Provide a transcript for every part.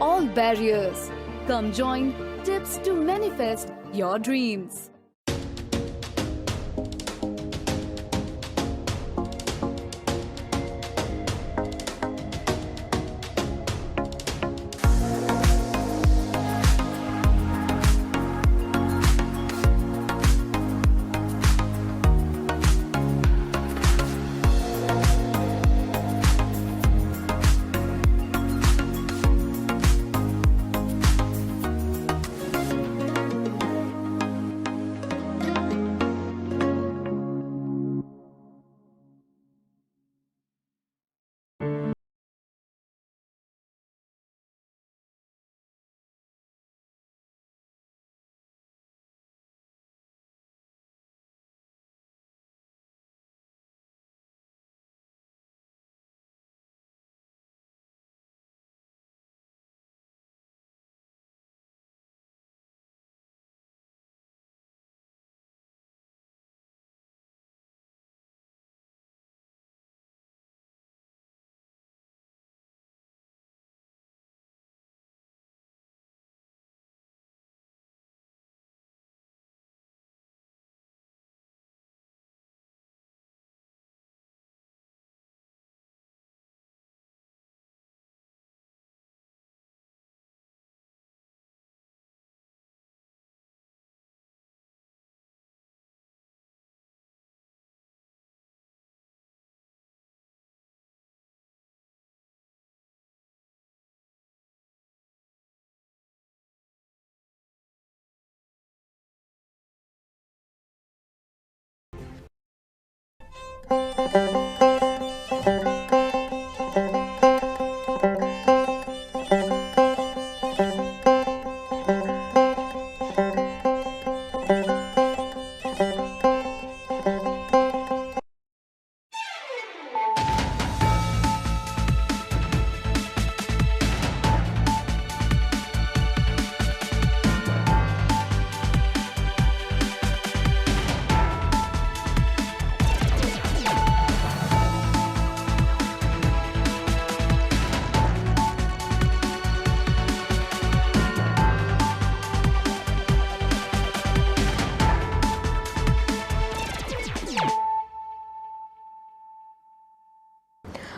all barriers. Come join Tips to Manifest Your Dreams.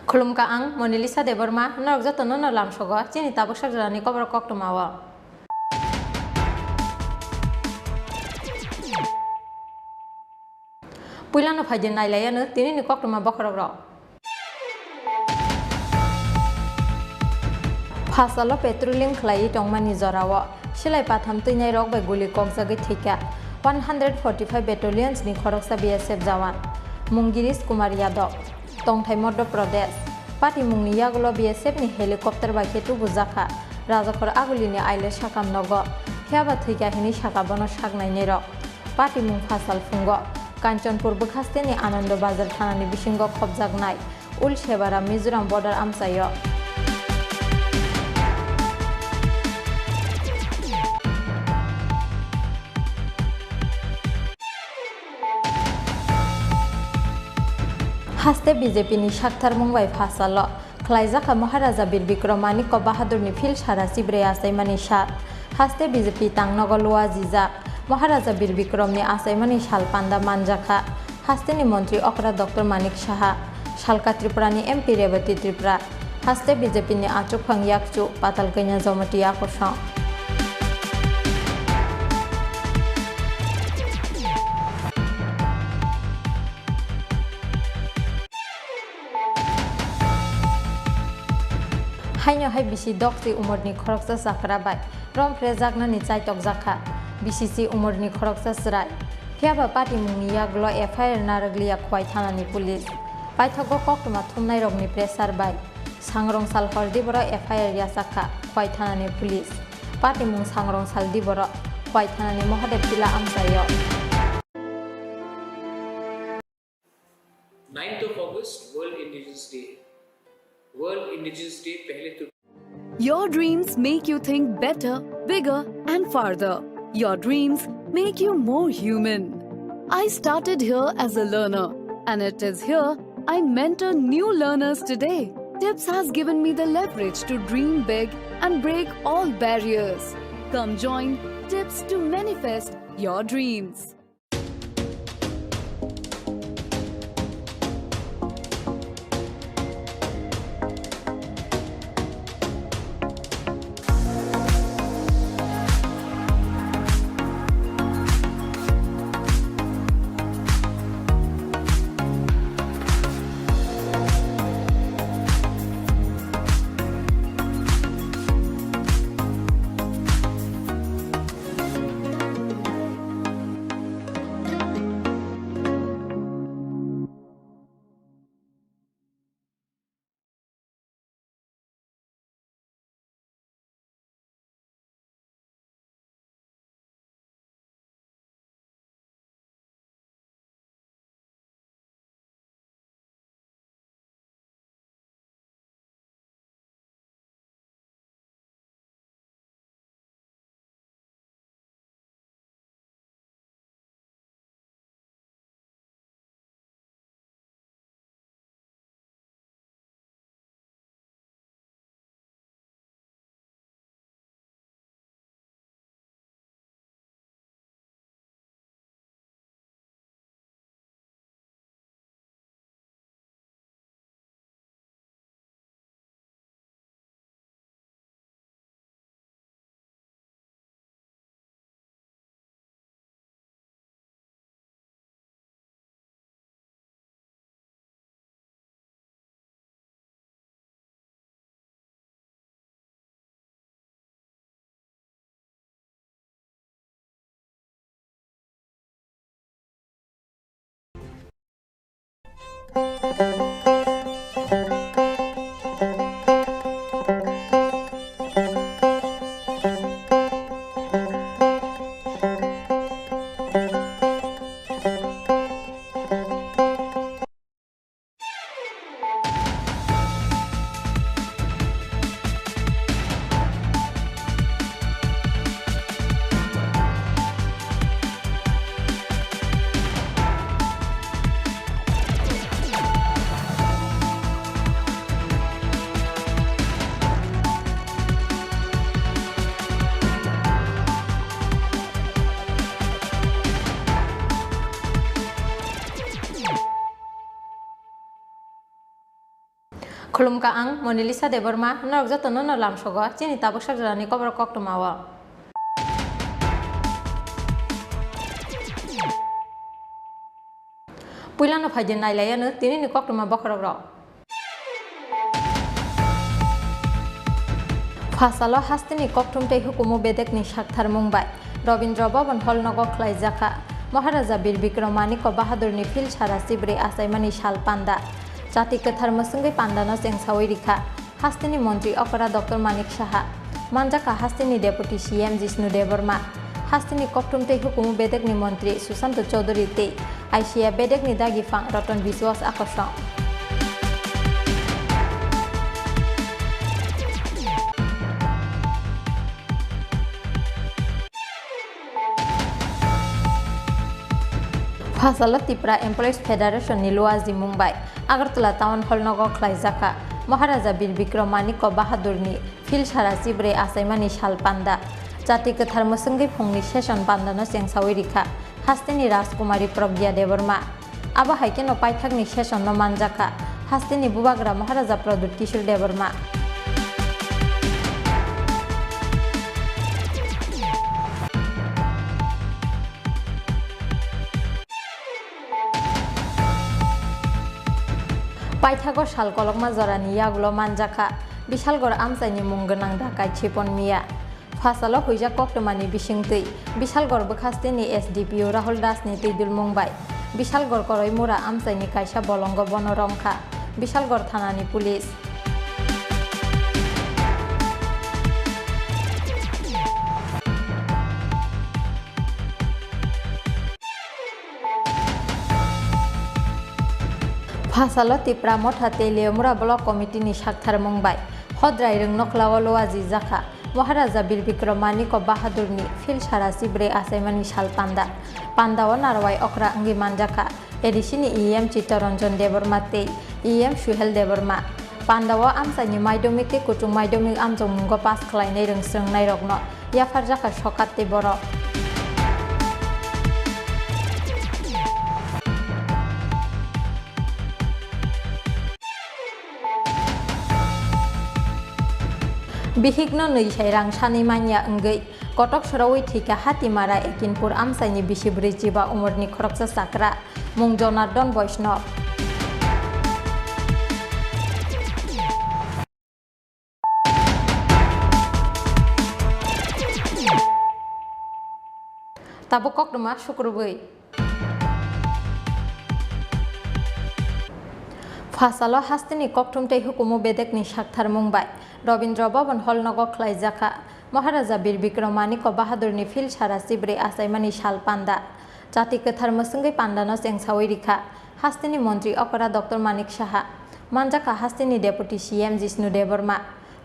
Khulumka ang Monilisa Deborma norok jotono no lamsogo chini tabuk sakjani Kokborok koktomawo. Puilano phaidin nailayano tinini koktoma bokhorok rok. Phasalo petroleum khlai tongmani jorawo silai patham tuinai rok bai guli kokjagui thika 145 battalions ni khoroksa BSF jawan Mungiris Kumar Yadav Tongthai Madhya Pradesh Pati mungni yagulo BSF ni helicopter bai ketu bujaka Rajakhor agulini aile sakam nogo Khiaba thika hini sakabono saknai ni rok Pati mung phasal fungo Kanchanpur bukhaste ni Anando Bazar thanani bisingo khobjagnai Ul Sebara Mizoram border amsayo Haste BJP ni Shaktar Mumbai Phasalo Klaijaka Maharaja Bir Bikramani ko Bahadur ni Phil Shara Sibre Asaimani Shar Haste BJP Tangnogolwa Jijak Maharaja Bir Bikram ni Asaimani Shalpanda Manjaka Haste ni Montri Okra Dr. Manik Shaha Shalka Tripura ni MP Revati Tripura Haste BJP ni Achuk Phang Yakchu Patal Kenya Zomati Yakosang Haino hai bisi dokti umurni khoroksa sakrabai rom prezakna ni chaitok jakha BCC umurni khoroksa srai khiaba party mungni yaglo FIR naraglia khwai thanani police paithogo koktoma thumnai rokni pressure bai sangrong sal hordi boro FIR yasakha khwai thanani police party mung sangrong sal di boro khwai thanani mohadev pila amsayo 9th of August World Indigenous Day World Indigenous Day pehle to Your dreams make you think better, bigger, and farther. Your dreams make you more human. I started here as a learner, and it is here I mentor new learners today. Tips has given me the leverage to dream big and break all barriers. Come join Tips to manifest your dreams. Khulumka ang Monilisa Deborma narok jotono no lamsogo chini tabuk sagrani Kokborok tomawa. Puilano phajin nailayano tini ni koktoma bokrok ro. Fasalo hastini koktumtei hukumu bedek ni shakthar Mumbai Robindra Bhavan hall nogo khlaijaka Maharaja Bir Bikramani ko Bahadur ni fil chara sibre asaimani shal panda Jati Kathar Masungai Pandana Sengsawi Rikha Hastini Montri Okara Dr. Manik Shaha Manjaka Hastini Deputy CM Jishnu Deborma Hastini Koktumte Hukumu Bedek ni Montri Susanto Chaudhary Te Aishia Bedek ni Dagifang Roton Biswas Akosong Fasalo Tripura Employees Federation ni Luazi Mumbai Agartala Town Hall nogo khlaijaka Maharaja Bir Bikramani ko Bahadur ni fil chara sibre asaimani shal panda Jati Kathar Masungai Phongni session pandano Sengsawi Rikha Hastini Rajkumari Pragya Deborma Aba haike no paithakni session no manjaka Hastini Bubagra Maharaja Pradut Kishore Deborma Paithago shal kolokma jorani yagulo manjaka Bishalgor amsaini munggonang dakai chipon miya Fasalo huija koktomani bisingtui Bishalgor bukhastini SDPO Rahul Das ni Tuidul Mumbai Bishalgor koroi mura amsaini kaisa bolongo bonoromkha Bishalgor thanani police Fasalo Tripura Motha Teleomura Block Committee ni Shakthar Mumbai Hodrai Rung Noklawa Loazi Jaka Maharaja Bir Bikramani ko Bahadur ni fil chara sibre asaimani shal panda Pandawa Narwai Okra Angi Manjaka Edisini EM Chittaranjan Deborma Te EM Shuhel Deborma Pandawa amsaini maidumik ke kutung maidumik amjong munggo pas khlainai rengsröngnai rokno yafar jaka sokatti borok. Bihigno nui rang sani manya enggai kotok sarawi thika hatimara ekinpur amsaini bisibri jiba umurni khoroksa sakra mung Jonardon Vaishnav. Tabukok demak syukurbai. Fasalo hastini koktumtai hukumu bedekni sakthar mungbai Robindra Bhavan Hall nogo khlaijaka Maharaja Bir Bikramani ko Bahadurni fil sara sibre asaimani shal panda jati kothar mosungai pandano sengsawi rikha hastini mantri Okara Dr. Manik Saha manjaka hastini deputy CM Jishnu Deborma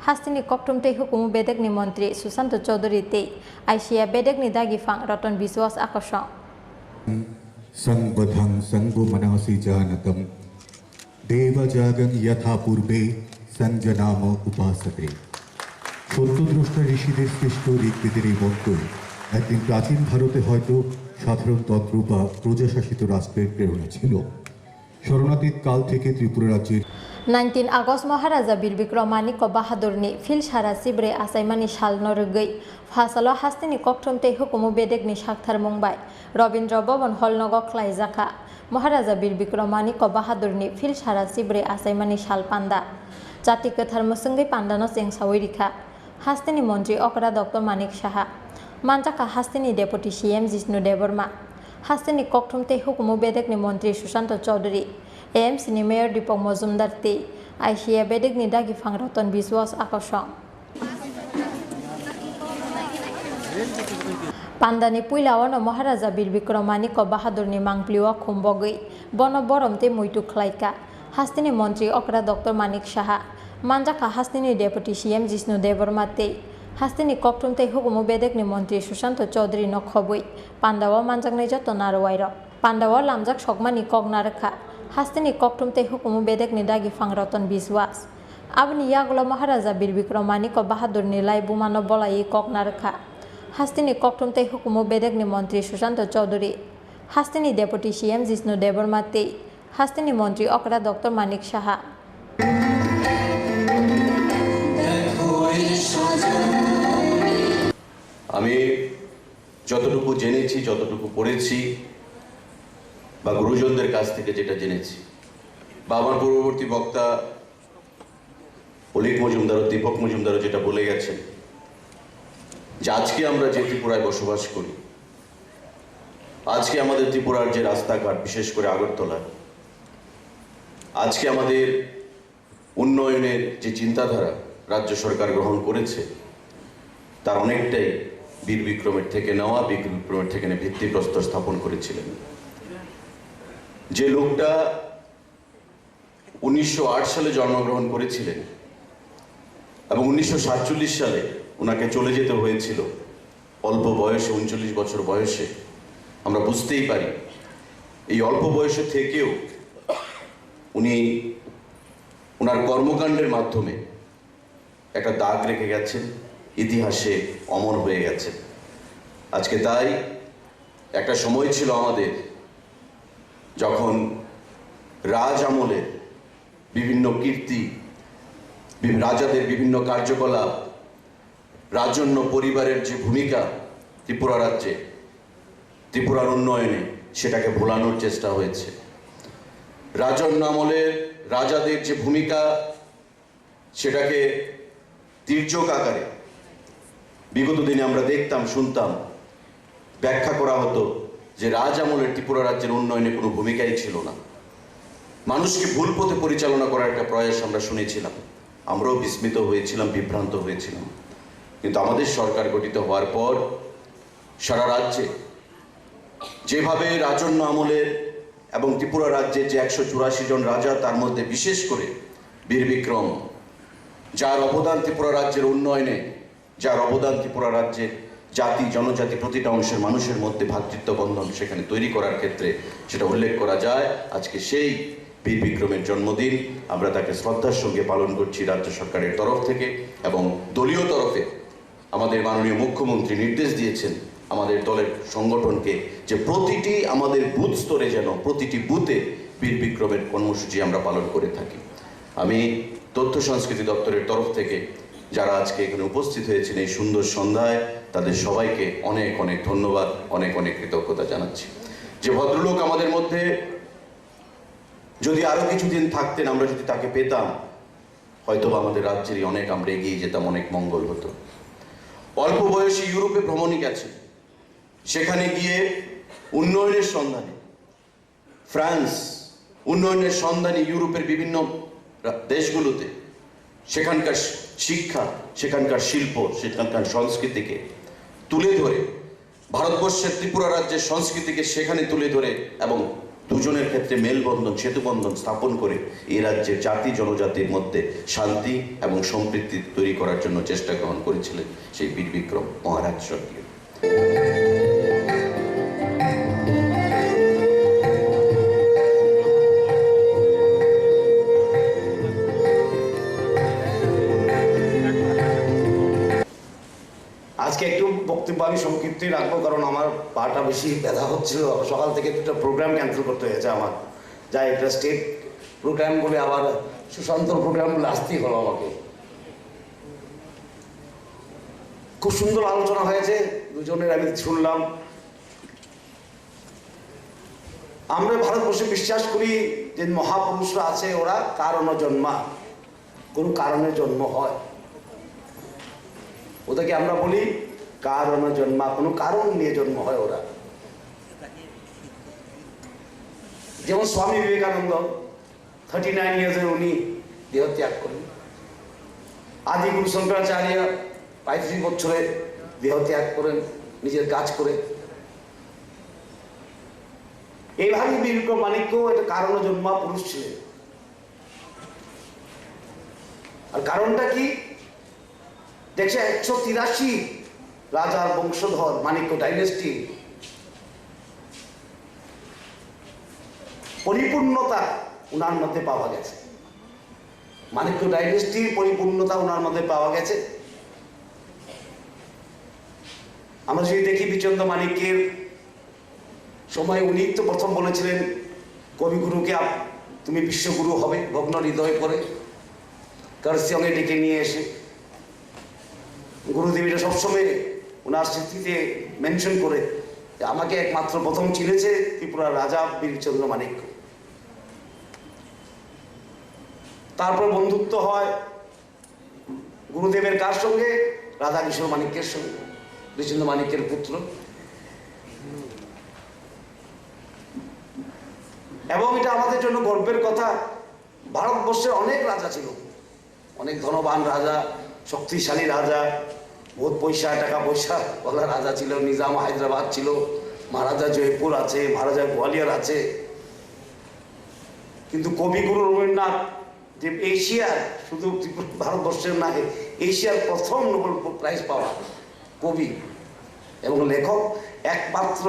hastini koktumtai hukumu bedekni mantri Susanto Chaudhary te Aisia bedekni dagifang Roton Biswas akosong संबधं संगो मनसि जानतं देवजागं यथा पूर्वे संजनाम उपासते সত্যদ্রষ্টা ঋষিদের সৃষ্ট ঋগ্বেদের এই মন্ত্র একদিন প্রাচীন ভারতে হয়তো সাধারণতন্ত্র বা প্রজাশাসিত রাষ্ট্রের প্রেরণা ছিল শরণাতীত কাল থেকে ত্রিপুরা রাজ্যের 19 August Maharaja Bir Bikramani ko Bahadurni fil sara sibre asaimani shal norgei fasalo hastini koktumtei hukumu bedekni sakthar mungbai Robindra Bhavan Hall nogo khlaijaka Maharaja Bir Bikramani ko Bahadurni fil sara sibre asaimani shal panda jati kothar mosungai pandano sengsawi rikha hastini mantri Okara Dr. Manik Saha manjaka hastini deputy CM Jishnu Deborma hastini koktumtei hukumu bedekni mantri Susanto Chaudhary AMC ni Mayor Dipok Mojumdar te Aisia bedekni dagifang Roton Biswas akosong Pandani puilawano Maharaja Bir Bikramani ko Bahadurni mangpliwa khumbogei bono boromte muitu khlaika hastini mantri Okara Dr. Manik Saha manjaka hastini deputy CM Jishnu Deborma te hastini koktumtei hukumu bedekni mantri Susanto Chaudhary no khoboi Pandawa manjaknai joto narwairo Pandawa lamjak sokmani kognarkha hastini koktumtei hukumu bedekni dagifang Roton Biswas abni yagulo Maharaja Bir Bikramani ko Bahadurni lai bumano bolai kognarkha hastini koktumtei hukumu bedekni mantri Susanto Chaudhary hastini deputy CM Jishnu Deborma te hastini mantri Okara Dr. Manik Saha আমি যতটুকু জেনেছি যতটুকু পড়েছি বা গুরুজনদের কাছ থেকে যেটা জেনেছি বা আমার পূর্ববর্তী বক্তা অলিক মজুমদার ও দীপক মজুমদারও যেটা বলে গেছেন যে আজকে আমরা যে ত্রিপুরায় বসবাস করি আজকে আমাদের ত্রিপুরার যে রাস্তাঘাট বিশেষ করে আগরতলা আজকে আমাদের উন্নয়নের যে চিন্তাধারা রাজ্য সরকার গ্রহণ করেছে তার অনেকটাই বীর বিক্রমের থেকে নেওয়া বীর বিক্রমের থেকে ভিত্তিপ্রস্তর স্থাপন করেছিলেন যে লোকটা 1908 সালে জন্মগ্রহণ করেছিলেন এবং 1947 সালে ওনাকে চলে যেতে হয়েছিল অল্প বয়সে 39 বছর বয়সে আমরা বুঝতেই পারি এই অল্প বয়সে থেকেও উনি ওনার কর্মকাণ্ডের মাধ্যমে একটা দাগ রেখে গেছেন ইতিহাসে অমর হয়ে গেছে আজকে তাই একটা সময় ছিল আমাদের যখন রাজ আমলে বিভিন্ন কীর্তি রাজাদের বিভিন্ন কার্যকলাপ রাজন্য পরিবারের যে ভূমিকা ত্রিপুরা রাজ্যে ত্রিপুরার উন্নয়নে সেটাকে ভোলানোর চেষ্টা হয়েছে রাজন্য আমলের রাজাদের যে ভূমিকা সেটাকে তির্যক আকারে বিগত দিনে আমরা দেখতাম শুনতাম ব্যাখ্যা করা হতো যে রাজ আমলের ত্রিপুরা রাজ্যের উন্নয়নে কোনো ভূমিকাই ছিল না মানুষকে ভুল পথে পরিচালনা করার একটা প্রয়াস আমরা শুনেছিলাম আমরাও বিস্মিত হয়েছিলাম বিভ্রান্ত হয়েছিলাম কিন্তু আমাদের সরকার গঠিত হওয়ার পর সারা রাজ্যে যেভাবে রাজন্য আমলের এবং ত্রিপুরা রাজ্যের যে 184 জন রাজা তার মধ্যে বিশেষ করে বীর বিক্রম যার অবদান ত্রিপুরা রাজ্যের উন্নয়নে যার অবদান ত্রিপুরা রাজ্যের জাতি জনজাতি প্রতিটা অংশের মানুষের মধ্যে ভ্রাতৃত্ব বন্ধন সেখানে তৈরি করার ক্ষেত্রে সেটা উল্লেখ করা যায় আজকে সেই বীর বিক্রমের জন্মদিন আমরা তাকে শ্রদ্ধার সঙ্গে পালন করছি রাজ্য সরকারের তরফ থেকে, এবং দলীয় তরফে আমাদের মাননীয় মুখ্যমন্ত্রী নির্দেশ দিয়েছেন আমাদের দলের সংগঠনকে যে প্রতিটি আমাদের বুথ স্তরে যেন প্রতিটি বুথে বীর বিক্রমের কর্মসূচি আমরা পালন করে থাকি। আমি তথ্য সংস্কৃতি দপ্তরের তরফ থেকে যারা আজকে এখানে উপস্থিত হয়েছেন এই সুন্দর সন্ধ্যায়, তাদের সবাইকে অনেক অনেক ধন্যবাদ, অনেক অনেক কৃতজ্ঞতা জানাচ্ছি। যে ভদ্রলোক আমাদের মধ্যে যদি আরো কিছুদিন থাকতেন, আমরা যদি তাকে পেতাম, হয়তো আমাদের রাজ্যেরই অনেক আমরা এগিয়ে যেতাম, অনেক মঙ্গল হতো। অল্প বয়সে ইউরোপে ভ্রমণে গেছেন, সেখানে গিয়ে উন্নয়নের সন্ধানে ফ্রান্স, উন্নয়নের সন্ধানে ইউরোপের বিভিন্ন দেশগুলোতে সেখানকার শিক্ষা, সেখানকার শিল্প, সেখানকার সংস্কৃতিকে তুলে ধরে, ভারতবর্ষের ত্রিপুরা রাজ্যের সংস্কৃতিকে সেখানে তুলে ধরে এবং দুজনের ক্ষেত্রে মেলবন্ধন, সেতুবন্ধন স্থাপন করে এই রাজ্যের জাতি জনজাতির মধ্যে শান্তি এবং সম্প্রীতি তৈরি করার জন্য চেষ্টা গ্রহণ করেছিলেন সেই বীর বিক্রম মহারাজ স্বর্গীয়। আজকে একটু বক্তব্য আমি সংক্ষিপ্তই রাখবো, কারণ আমার পাটা বেশি ব্যথা হচ্ছিল। সকাল থেকে দুটো প্রোগ্রাম ক্যান্সেল করতে হয়েছে আমার, যাই একটা স্টেট প্রোগ্রাম বলে আবার সুশান্তর প্রোগ্রাম বলে আসতেই হলো আমাকে। খুব সুন্দর আলোচনা হয়েছে দুজনের, আমি শুনলাম। আমরা ভারতবর্ষে বিশ্বাস করি যে মহাপুরুষরা আছে, ওরা কারণে জন্মা, কোনো কারণে জন্ম হয়, ওদেরকে আমরা বলি কারণে জন্মা, কোনো কারণ নিয়ে জন্ম হয় ওরা। যেমন স্বামী বিবেকানন্দ 39 ইয়ার্সে উনি দেহ ত্যাগ করেন। আদি গুরু শঙ্করাচার্য 35 বছরে দেহ ত্যাগ করেন নিজের কাজ করে। এইভাবে বীর বিক্রম মানিক্য একটা কারণে জন্মা পুরুষ ছিলেন। আর কারণটা কি? দেখছে 183 রাজার বংশধর মানিক্য ডাইনেস্টি, পরিপূর্ণতা উনার মধ্যে পাওয়া গেছে। মানিক্য ডাইনেস্টির পরিপূর্ণতা উনার মধ্যে পাওয়া গেছে। আমরা যদি দেখি বিচন্দ্র মানিক্যের সময় উনি তো প্রথম বলেছিলেন কবিগুরুকে তুমি বিশ্বগুরু হবে, ভগ্ন হৃদয় করে কারসিয়ঙে ডেকে নিয়ে এসে। গুরুদেবীরা সবসময় ওনার স্মৃতিতে মেনশন করে যে আমাকে একমাত্র প্রথম চিনেছে ত্রিপুরার রাজা বীরচন্দ্র মানিক্য। তারপর বন্ধুত্ব হয় গুরুদেবের কার সঙ্গে? রাধা কিশোর মানিক্যের সঙ্গে, বীরচন্দ্র মানিক্যের পুত্র। এবং এটা আমাদের জন্য গর্বের কথা, ভারতবর্ষের অনেক রাজা ছিল, অনেক ধনবান রাজা, শক্তিশালী রাজা, বহুত পয়সা টাকা পয়সা বলা রাজা ছিল। নিজাম হায়দ্রাবাদ ছিল, মহারাজা জয়পুর আছে, মহারাজা গোয়ালিয়র আছে। কিন্তু কবিগুরু রবীন্দ্রনাথ যে এশিয়ার, শুধু ভারতবর্ষের না, এশিয়ার প্রথম নোবেল প্রাইজ পাওয়া কবি এবং লেখক, একমাত্র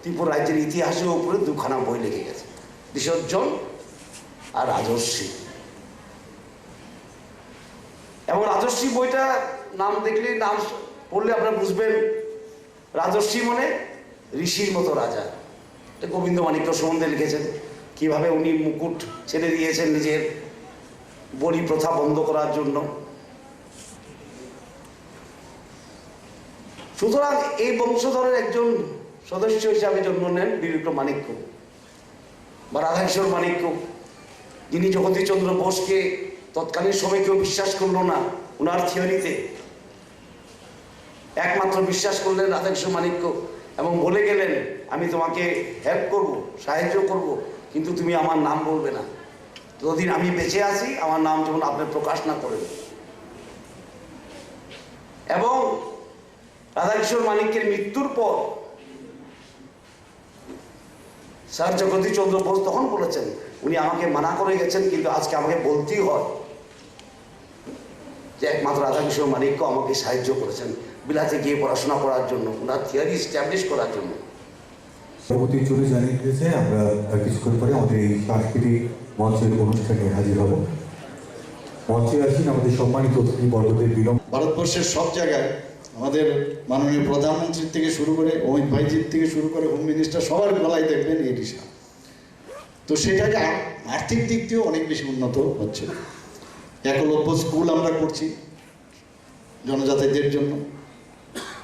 ত্রিপুরা রাজ্যের ইতিহাসের উপরে দুখানা বই লিখে গেছে, বিসর্জন আর রাজর্ষি। এবং রাজর্ষি বইটা নাম দেখলে, নাম পড়লে আপনারা বুঝবেন রাজর্ষি মানে ঋষির মতো রাজা। এটা গোবিন্দ মানিক্য সম্বন্ধে লিখেছেন, কিভাবে উনি মুকুট ছেড়ে দিয়েছেন নিজের বলি প্রথা বন্ধ করার জন্য। সুতরাং এই বংশধরের একজন সদস্য হিসাবে জন্ম নেন বীর বিক্রম মানিক্য বা রাধাকিশোর মানিক্য, যিনি জগদীশচন্দ্র বোসকে তৎকালীন সময় কেউ বিশ্বাস করলো না ওনার থিওরিতে। একমাত্র বিশ্বাস করলেন রাধাকিশোর মানিক্য এবং বলে গেলেন আমি তোমাকে হেল্প করব, সাহায্য করব, কিন্তু তুমি আমার নাম বলবে না, যতদিন আমি বেঁচে আছি আমার নাম যেমন আপনি প্রকাশ না করেন। এবং রাধাকিশোর মানিক্যের মৃত্যুর পর স্যার জগদীশচন্দ্র বোস তখন বলেছেন, উনি আমাকে মানা করে গেছেন কিন্তু আজকে আমাকে বলতেই হয় যে একমাত্র রাধাকিশোর মানিক্য আমাকে সাহায্য করেছেন বিলাতে গিয়ে পড়াশোনা করার জন্য, ওনার থিওরি স্ট্যাবলিশ করার জন্য। পরবর্তী চলে জানিয়ে দিয়েছে আমরা কিছুক্ষণ পরে আমাদের এই সাংস্কৃতিক মঞ্চের অনুষ্ঠানে হাজির হব। মঞ্চে আছেন আমাদের সম্মানিত অতিথিবর্গদের বিলম্ব। ভারতবর্ষের সব জায়গায় আমাদের মাননীয় প্রধানমন্ত্রীর থেকে শুরু করে অমিত ভাইজির থেকে শুরু করে হোম মিনিস্টার সবার গলায় দেখবেন এই রিক্সা। তো সেটাকে আর্থিক দিক দিয়েও অনেক বেশি উন্নত হচ্ছে। একলব্য স্কুল আমরা করছি জনজাতিদের জন্য,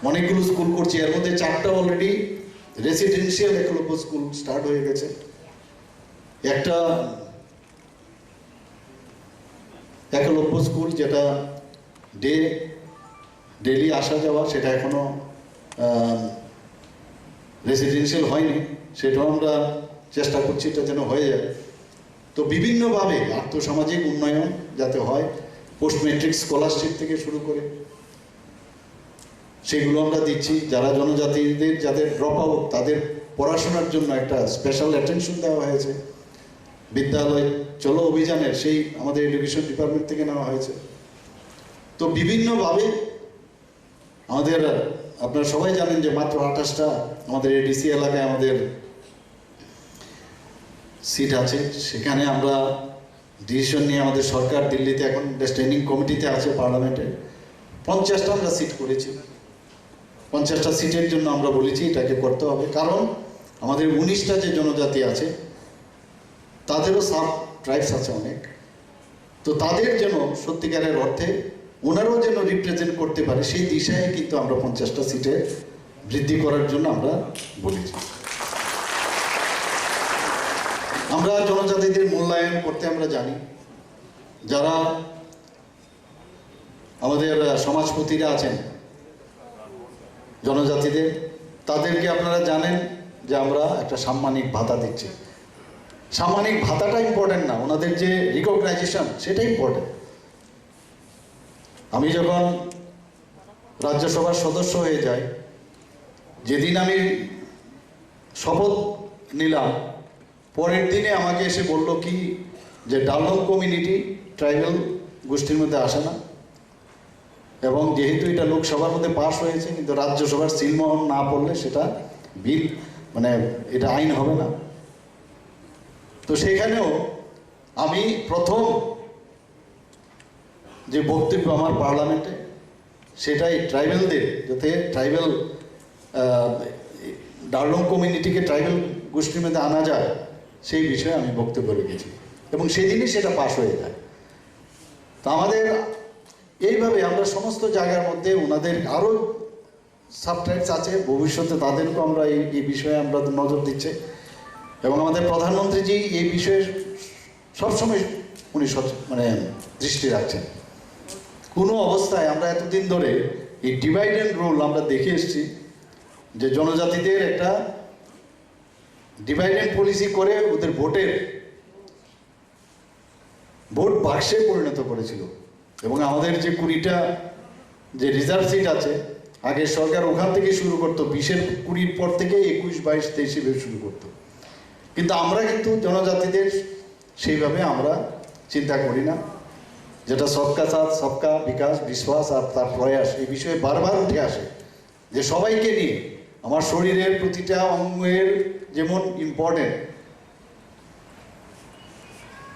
অনেকগুলো স্কুল করছি, এর মধ্যে 4টা already residential Eklavya school start হয়ে গেছে। একটা একলব্য স্কুল যেটা ডেলি আসা যাওয়া, সেটা এখনো রেসিডেন্সিয়াল হয়নি, সেটাও আমরা চেষ্টা করছি এটা যেন হয়ে যায়। তো বিভিন্নভাবে আর্থসামাজিক উন্নয়ন যাতে হয়, পোস্ট ম্যাট্রিক স্কলারশিপ থেকে শুরু করে সেগুলো আমরা দিচ্ছি। যারা জনজাতিদের যাদের ড্রপ আউট তাদের পড়াশোনার জন্য একটা স্পেশাল অ্যাটেনশন দেওয়া হয়েছে। বিদ্যালয় চলো অভিযানের সেই আমাদের এডুকেশন ডিপার্টমেন্ট থেকে নেওয়া হয়েছে। তো বিভিন্নভাবে আমাদের, আপনারা সবাই জানেন যে মাত্র 28টা আমাদের এডিসি এলাকায় আমাদের সিট আছে। সেখানে আমরা ডিসিশন নিয়ে আমাদের সরকার দিল্লিতে এখন স্ট্যান্ডিং কমিটিতে আছে পার্লামেন্টে, 50টা আমরা সিট করেছি। 50টা সিটের জন্য আমরা বলেছি এটাকে করতে হবে, কারণ আমাদের 19টা যে জনজাতি আছে তাদেরও সাব ট্রাইবস আছে অনেক। তো তাদের যেন সত্যিকারের অর্থে ওনারাও যেন রিপ্রেজেন্ট করতে পারে সেই দিশায় কিন্তু আমরা 50টা সিটে বৃদ্ধি করার জন্য আমরা বলেছি। আমরা জনজাতিদের মূল্যায়ন করতে আমরা জানি। যারা আমাদের সমাজপতিরা আছেন জনজাতিদের, তাদেরকে আপনারা জানেন যে আমরা একটা সাম্মানিক ভাতা দিচ্ছি। সাম্মানিক ভাতাটা ইম্পর্টেন্ট না, ওনাদের যে রিকগনাইজেশন সেটা ইম্পর্টেন্ট। আমি যখন রাজ্যসভার সদস্য হয়ে যাই, যেদিন আমি শপথ নিলাম, পরের দিনে আমাকে এসে বলল কি যে ডালং কমিউনিটি ট্রাইবাল গোষ্ঠীর মধ্যে আসে না, এবং যেহেতু এটা লোকসভার মধ্যে পাস হয়েছে কিন্তু রাজ্যসভার সিলমোহর না পড়লে সেটা বিল মানে এটা আইন হবে না। তো সেখানেও আমি প্রথম যে বক্তব্য আমার পার্লামেন্টে সেটাই ট্রাইবেলদের, যাতে ট্রাইবেল ডালং কমিউনিটিকে ট্রাইবেল গোষ্ঠীর মধ্যে আনা যায় সেই বিষয়ে আমি বক্তব্য রেখেছি, এবং সেদিনই সেটা পাস হয়ে যায়। তো আমাদের এইভাবে আমরা সমস্ত জায়গার মধ্যে ওনাদের আরও সাবট্রাইবস আছে, ভবিষ্যতে তাদেরকেও আমরা এই বিষয়ে আমরা নজর দিচ্ছি, এবং আমাদের প্রধানমন্ত্রীজি এই বিষয়ে সবসময় উনি মানে দৃষ্টি রাখছেন। কোনো অবস্থায় আমরা এতদিন ধরে এই ডিভাইড অ্যান্ড রুল আমরা দেখে এসেছি যে জনজাতিদের একটা ডিভাইড অ্যান্ড পলিসি করে ওদের ভোট বাক্সে পরিণত করেছিল, এবং আমাদের যে 20টা যে রিজার্ভ সিট আছে, আগে সরকার ওখান থেকে শুরু করতো, 20-এর 20 পর থেকে 21, 22, 23 শুরু করতো। কিন্তু আমরা কিন্তু জনজাতিদের সেইভাবে আমরা চিন্তা করি না, যেটা সবকা সাথ সবকা বিকাশ বিশ্বাস আর তার প্রয়াস এই বিষয়ে বারবার উঠে আসে যে সবাইকে নিয়ে আমার শরীরের প্রতিটা অঙ্গের যেমন ইম্পর্টেন্ট,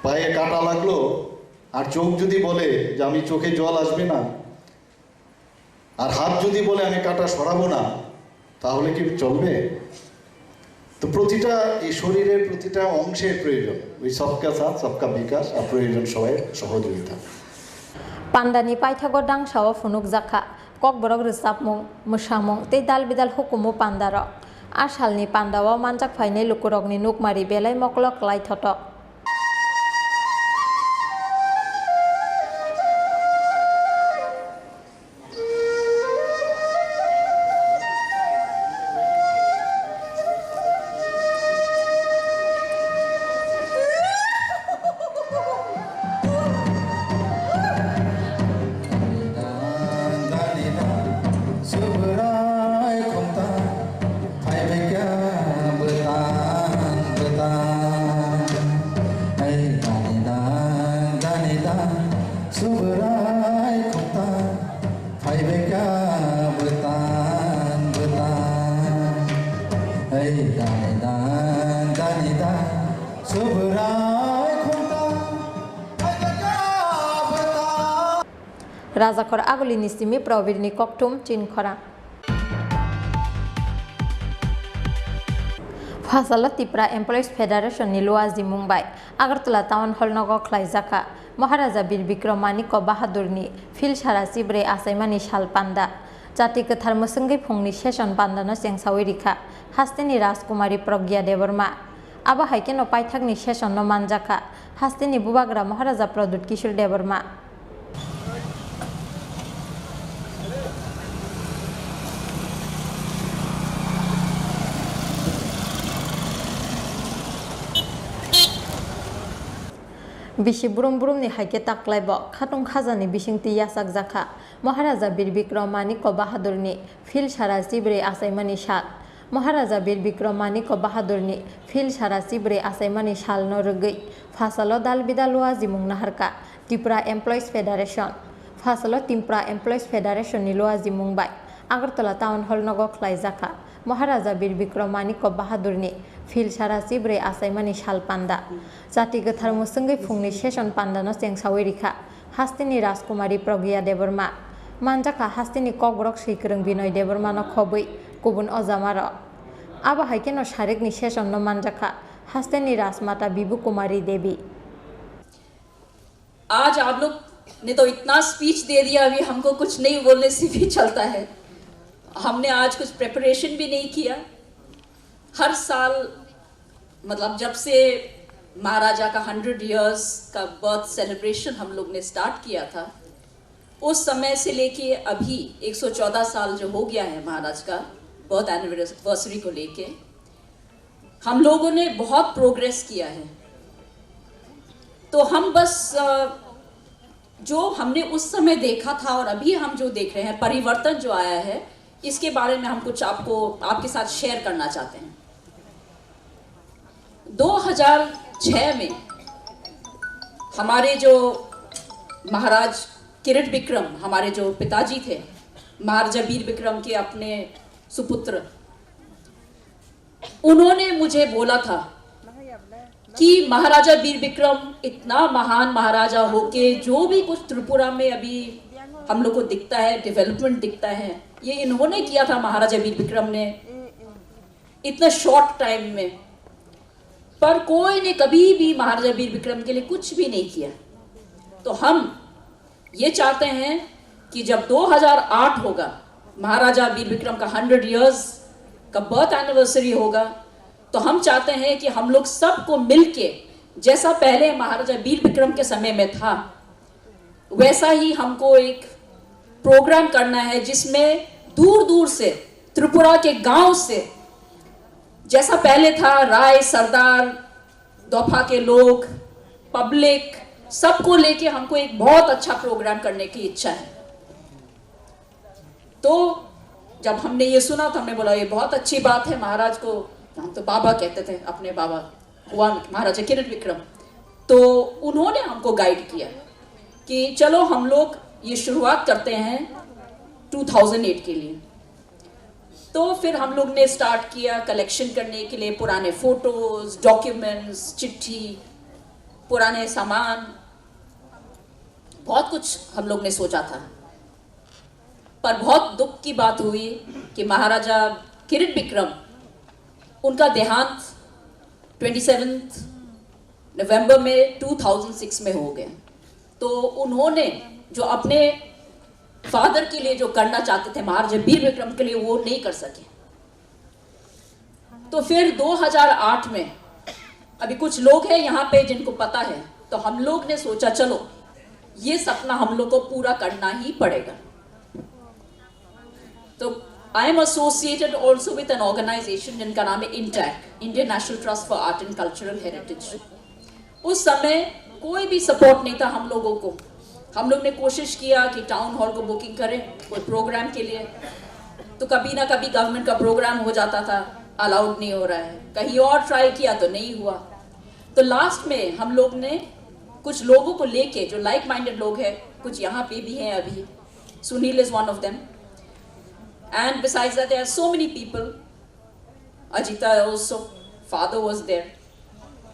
পায়ে কাটা লাগলো আর চোখ যদি বলে যে আমি চোখে জল আসবে না, আর হাত যদি বলে আমি কাটা সরাবো না, তাহলে কি চলবে? তো প্রতিটা এই শরীরের প্রতিটা অংশের প্রয়োজন ওই সবকা সাথ সবকা বিকাশ, আর প্রয়োজন সবাই সহযোগিতা। পান্ডানি পাইথাগো দাংসাও ফুনুক জাখা ককবরক রিসাবমুং মুসামুং তে দাল বিদাল হুকুমু পান্দারক আসালনি পান্দাও মানজাক ফাইনে লুকুরকনি নুকমারি বেলাই মকলক লাইথটক। Hey, da da da da, sobrai khunta. Rajakor aguli nisimi probirni koktum Chini Khorang Fasalo Tripura Employees Federation ni Luazi Mumbai Agartala Town Hall nogo khlaijaka Maharaja Bir Bikromani Ko Bahadurni Phil Sara Sibre Asaimani Shal Panda Jati Gothar Musungai Phungni Session Pandano Sengsawi Rikha Hastini Rajkumari Pragya Deborma Aba Haikeno Paithakni Session no Manjaka Hastini Bubagra Maharaja Pradut Kishore Deborma Bishi burum ni haike taklaibo khatung khajani bisingti yasak jakha Maharaja Bir Bikromani Ko Bahadurni Phil Sara Sibre Asaimani Shal Maharaja Bir Bikromani Ko Bahadurni Phil Sara Sibre Asaimani Shal no rugui Fasalo Dalbida Luazi mung naharka Tripura Employees Federation Fasalo Tripura Employees Federation ni Luazi Mumbai Agartala Town Hall nogo khlaijaka Maharaja Bir Bikromani Ko Bahadurni Phil Sara Sibre Asaimani Shal Panda Jati Gothar Musungai Phungni Session Pandano Sengsawi Rikha Hastini Rajkumari Pragya Deborma Manjaka Hastini Kokborok Sikrung Binoy Deborma no khobui Kubun Ozamaro Aba Haikeno Sharikni Session no Manjaka Hastini Rajmata Bibu Kumari Devi आज आप लोग ने तो इतना speech दे दिया अभी हमको कुछ नहीं बोलने से भी चलता है हमने आज कुछ प्रिपरेशन भी नहीं किया हर साल मतलब जब से महाराजा का 100 इयर्स का बर्थ सेलिब्रेशन हम लोग ने स्टार्ट किया था उस समय से लेके अभी 114 साल जो हो गया है महाराज का बर्थ एनिवर्सरी को लेके हम लोगों ने बहुत प्रोग्रेस किया है तो हम बस जो हमने उस समय देखा था और अभी हम जो देख रहे हैं परिवर्तन जो आया है इसके बारे में हम कुछ आपके साथ शेयर करना चाहते हैं 2006 में हमारे जो महाराज किरीट विक्रम हमारे जो पिताजी थे महाराजा वीर विक्रम के अपने सुपुत्र उन्होंने मुझे बोला था कि महाराजा वीर विक्रम इतना महान महाराजा होके जो भी कुछ त्रिपुरा में अभी हम लोग को दिखता है डेवलपमेंट दिखता है ये इन्होंने किया था महाराजा वीर विक्रम ने इतना शॉर्ट टाइम में पर कोई ने कभी भी महाराजा वीर विक्रम के लिए कुछ भी नहीं किया तो हम ये चाहते हैं कि जब 2008 होगा महाराजा वीर विक्रम का 100 इयर्स का बर्थ एनिवर्सरी होगा तो हम चाहते हैं कि हम लोग सबको मिलके जैसा पहले महाराजा वीर विक्रम के समय में था वैसा ही हमको एक प्रोग्राम करना है जिसमें दूर दूर से त्रिपुरा के गांव से जैसा पहले था राय सरदार दोफा के लोग पब्लिक सबको लेके हमको एक बहुत अच्छा प्रोग्राम करने की इच्छा है तो जब हमने ये सुना तो हमने बोला ये बहुत अच्छी बात है महाराज को हम तो बाबा कहते थे अपने बाबा हुआ महाराजा किरीट विक्रम तो उन्होंने हमको गाइड किया कि चलो हम लोग ये शुरुआत करते हैं 2008 के लिए तो फिर हम लोग ने स्टार्ट किया कलेक्शन करने के लिए पुराने फोटोज डॉक्यूमेंट्स चिट्ठी पुराने सामान बहुत कुछ हम लोग ने सोचा था पर बहुत दुख की बात हुई कि महाराजा किरीट विक्रम उनका देहांत 27 नवंबर में 2006 में हो गया तो उन्होंने जो अपने फादर के लिए जो करना चाहते थे महाराजा वीर विक्रम के लिए वो नहीं कर सके तो फिर 2008 में अभी कुछ लोग हैं यहाँ पे जिनको पता है तो हम लोग ने सोचा चलो ये सपना हम लोग को पूरा करना ही पड़ेगा तो I am associated also with an organization जिनका नाम है intact Indian national trust for art and cultural heritage उस समय कोई भी सपोर्ट नहीं था हम लोगों को हम लोग ने कोशिश किया कि टाउन हॉल को बुकिंग करें कोई प्रोग्राम के लिए तो कभी ना कभी गवर्नमेंट का प्रोग्राम हो जाता था अलाउड नहीं हो रहा है कहीं और ट्राई किया तो नहीं हुआ तो लास्ट में हम लोग ने कुछ लोगों को लेके जो लाइक माइंडेड लोग हैं कुछ यहाँ पे भी हैं अभी Sunil is one of them and besides that there are so many people Ajita also father was there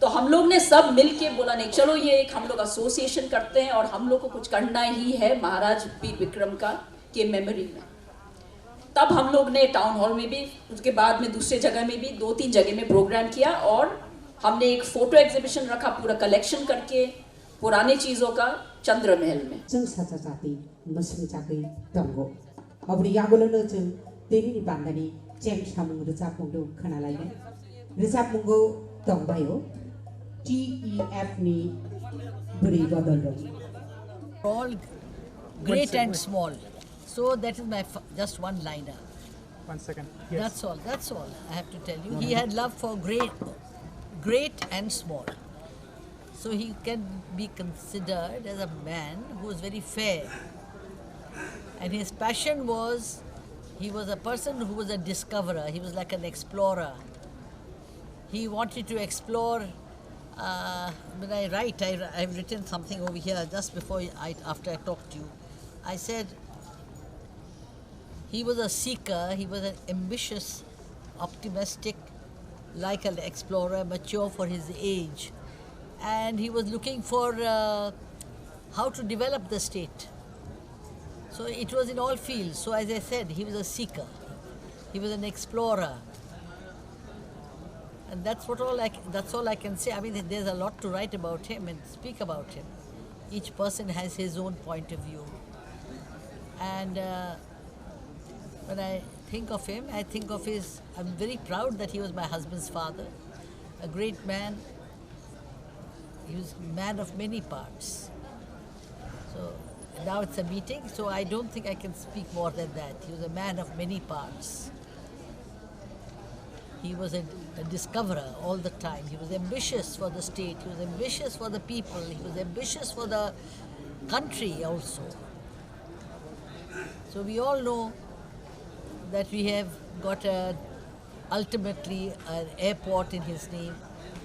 तो हम लोग ने सब मिल के बोला नहीं चलो ये एक हम लोग एसोसिएशन करते हैं और हम लोग को कुछ करना ही है महाराज वीर विक्रम का के मेमोरी में। तब हम लोग ने टाउन हॉल में भी, उसके बाद में दूसरे जगह में भी 2-3 जगह में प्रोग्राम किया और हमने एक फोटो एग्जीबिशन रखा पूरा कलेक्शन करके पुराने चीज़ों का चंद्र महल में। जों साचा जाति मसुं जागै दंगो अब्रि यागोलोनो जों दैनि बान्दानि जेम सामुं रोजाबमुंदो खोनालायनो रोजाबमुंगो दंबायो TEF नि बोरै बदल दं। All great and small. So that is my just one liner. 1 second. Yes. That's all. That's all I have to tell you. He had love for great and small. So he can be considered as a man who was very fair. And his passion was, he was a person who was a discoverer. He was like an explorer. He wanted to explore. When I write, I've written something over here just before after I talked to you. I said, he was a seeker, he was an ambitious, optimistic, like an explorer, mature for his age. And he was looking for how to develop the state. So it was in all fields. So as I said, he was a seeker. He was an explorer. And that's all I can say. I mean, there's a lot to write about him and speak about him. Each person has his own point of view. And when I think of him, I'm very proud that he was my husband's father, a great man. He was a man of many parts. So now it's a meeting, so I don't think I can speak more than that. He was a man of many parts. He was a discoverer all the time. He was ambitious for the state, he was ambitious for the people, he was ambitious for the country also. So we all know that we have got ultimately an airport in his name.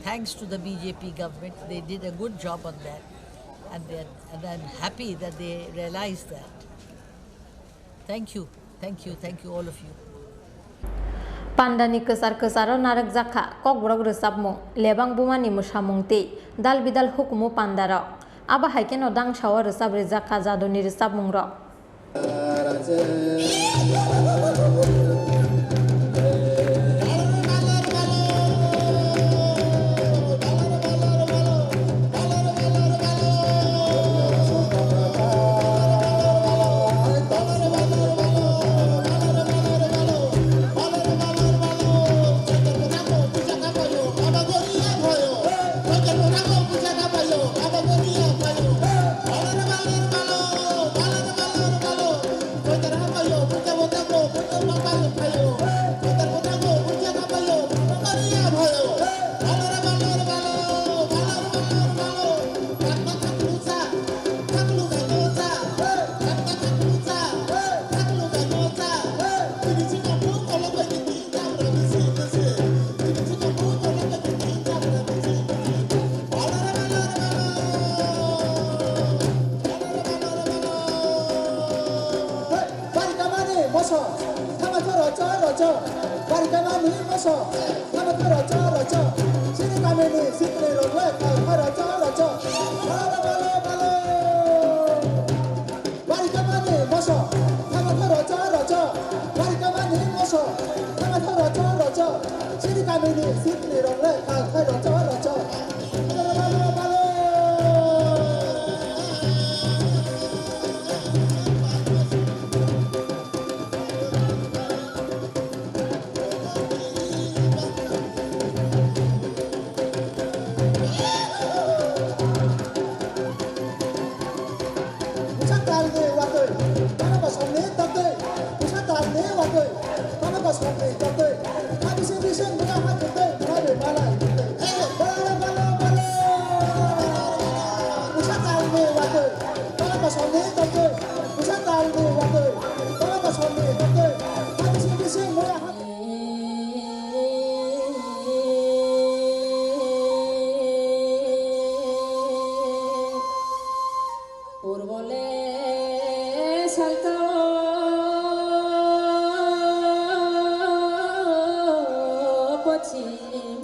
Thanks to the BJP government, they did a good job on that. And I'm happy that they realized that. Thank you, all of you. Pandani kesar-kesaro narak zakha kokborok resabmung lebang bumani musamungti dal bidal hukumu pandaro aba haikeno dang shawa resab rezakha jadoni resabmung ro.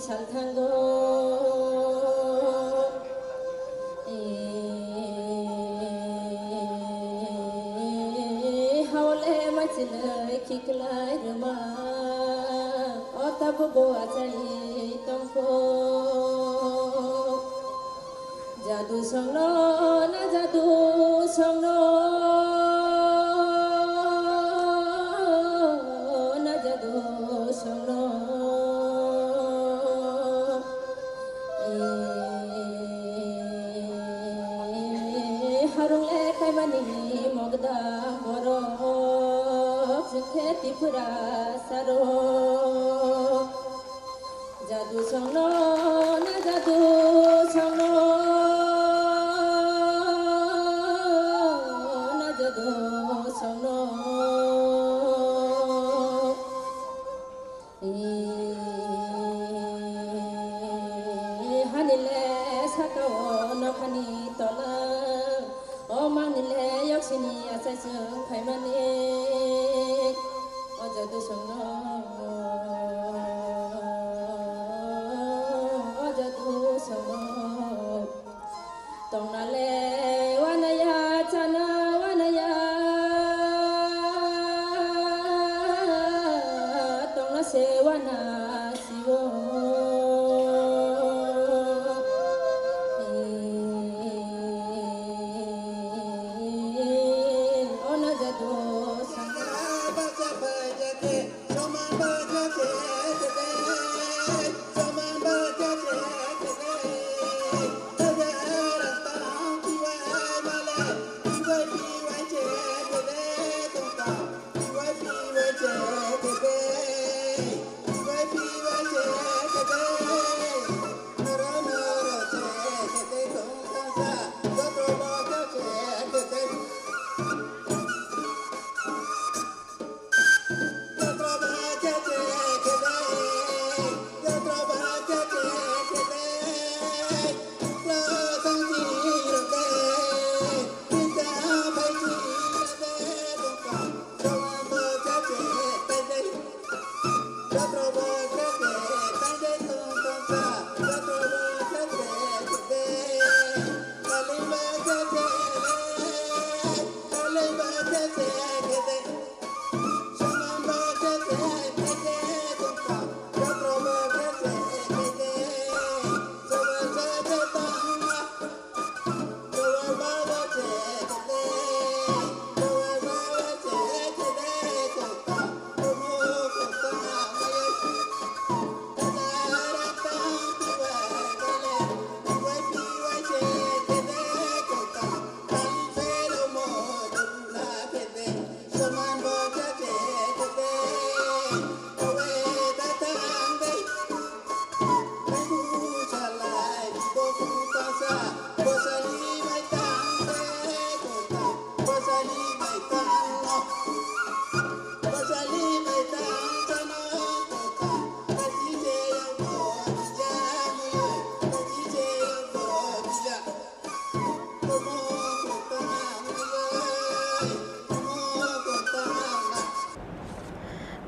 Saltango silai khiklai rama otab bo achai tongko jadu songno na jadu songno na jadu songno harung le kai mani mogda moro jkhe Tripura saro jadu songno na jadu songno na jadu songno hanile sakaw no hani tola o manile yoksini asai khai mani o jadu songno o jadu songno tongnale wanaya chana wanaya tongna se wana siwo ona jadu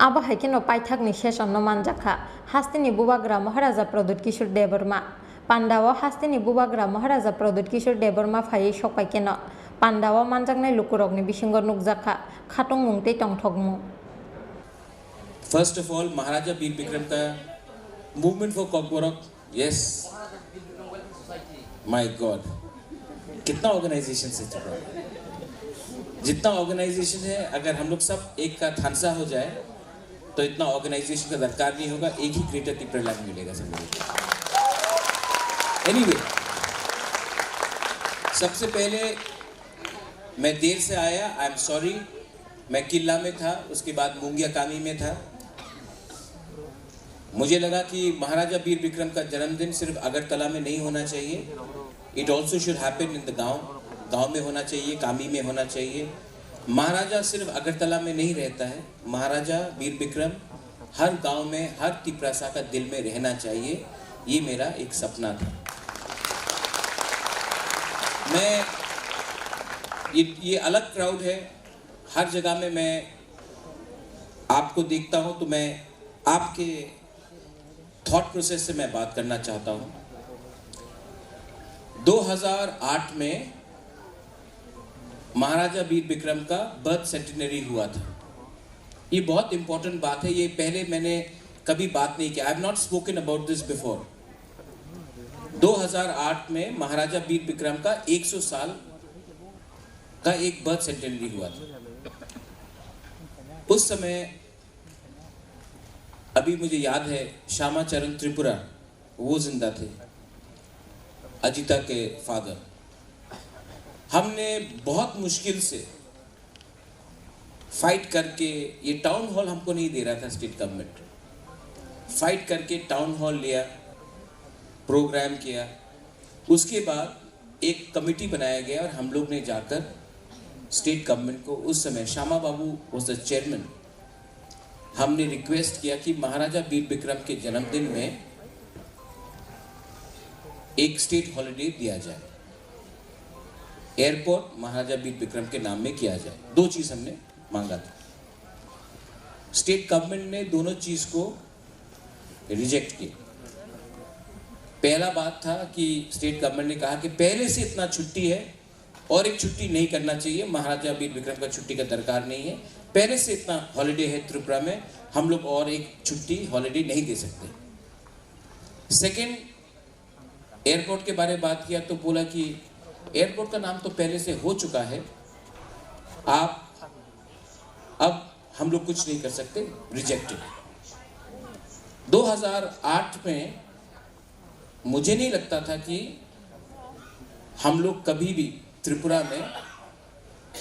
Aba haikino paithakni session no manjakha hastini bubagra Maharaja Pradut Kishore Devarma Pandawa hastini bubagra Maharaja Pradut Kishore Devarma phai sokpaikeno Pandawa manjaknai lukurokni bisingo nukjakha khatung mungtei tongthokmu. First of all, Maharaja Bir Bikram ka movement for Kokborok, yes. My God, कितना organisation है त्रिपुरा, जितना organisation है, अगर हम लोग सब एक का थानसा हो जाए तो इतना ऑर्गेनाइजेशन का दरकार नहीं होगा, एक ही ग्रेटर त्रिपुरा लैंड मिलेगा सब लोगों को। Anyway, सबसे पहले मैं देर से आया, आई एम सॉरी, मैं किला में था, उसके बाद मुंगिया कामी में था। मुझे लगा कि महाराजा बीर विक्रम का जन्मदिन सिर्फ अगरतला में नहीं होना चाहिए, it also should happen in the गांव में होना चाहिए, कामी में होना चाहिए। महाराजा सिर्फ अगरतला में नहीं रहता है, महाराजा बीर विक्रम हर गांव में, हर त्रिपुरासा का दिल में रहना चाहिए, ये मेरा एक सपना था। मैं ये अलग क्राउड है, हर जगह में मैं आपको देखता हूं तो मैं आपके थॉट प्रोसेस से मैं बात करना चाहता हूं। 2008 में महाराजा बीर विक्रम का बर्थ सेंटिनरी हुआ था। ये बहुत इंपॉर्टेंट बात है, ये पहले मैंने कभी बात नहीं किया, I have not spoken about this before. 2008 में महाराजा वीर विक्रम का 100 साल का एक बर्थ सेंटेनरी हुआ था। उस समय अभी मुझे याद है श्यामा चरण त्रिपुरा वो जिंदा थे, अजिता के फादर। हमने बहुत मुश्किल से फाइट करके, ये टाउन हॉल हमको नहीं दे रहा था स्टेट गवर्नमेंट, फाइट करके टाउन हॉल लिया, प्रोग्राम किया। उसके बाद एक कमेटी बनाया गया और हम लोग ने जाकर स्टेट गवर्नमेंट को, उस समय श्यामा बाबू वाज द चेयरमैन, हमने रिक्वेस्ट किया कि महाराजा वीर विक्रम के जन्मदिन में एक स्टेट हॉलिडे दिया जाए, एयरपोर्ट महाराजा वीर विक्रम के नाम में किया जाए। 2 चीज हमने मांगा था। स्टेट गवर्नमेंट ने दोनों चीज को रिजेक्ट किया। पहला बात था कि स्टेट गवर्नमेंट ने कहा कि पहले से इतना छुट्टी है और एक छुट्टी नहीं करना चाहिए, महाराजा वीर विक्रम का छुट्टी का दरकार नहीं है, पहले से इतना हॉलिडे है त्रिपुरा में, हम लोग और एक छुट्टी हॉलिडे नहीं दे सकते। सेकेंड, एयरपोर्ट के बारे में बात किया तो बोला कि एयरपोर्ट का नाम तो पहले से हो चुका है, आप अब हम लोग कुछ नहीं कर सकते, रिजेक्टेड। 2008 में मुझे नहीं लगता था कि हम लोग कभी भी त्रिपुरा में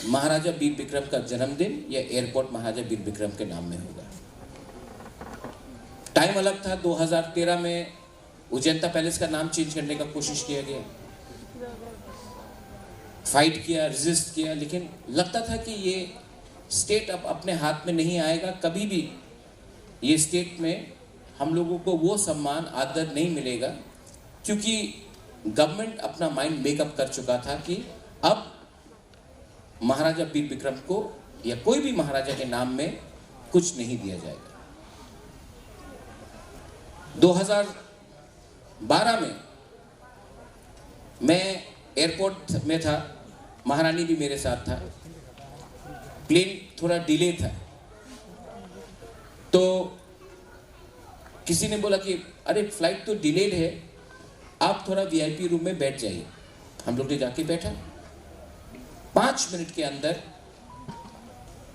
महाराजा वीर विक्रम का जन्मदिन या एयरपोर्ट महाराजा वीर विक्रम के नाम में होगा। टाइम अलग था। 2013 में उजैंता पैलेस का नाम चेंज करने का कोशिश किया गया, फाइट किया, रेजिस्ट किया, लेकिन लगता था कि ये स्टेट अब अपने हाथ में नहीं आएगा, कभी भी ये स्टेट में हम लोगों को वो सम्मान आदर नहीं मिलेगा, क्योंकि गवर्नमेंट अपना माइंड मेकअप कर चुका था कि अब महाराजा वीर विक्रम को या कोई भी महाराजा के नाम में कुछ नहीं दिया जाएगा। 2012 में मैं एयरपोर्ट में था, महारानी भी मेरे साथ था, प्लेन थोड़ा डिले था, तो किसी ने बोला कि अरे फ्लाइट तो डिलेड है, आप थोड़ा वीआईपी रूम में बैठ जाइए। हम लोग ने जाके बैठा, 5 मिनट के अंदर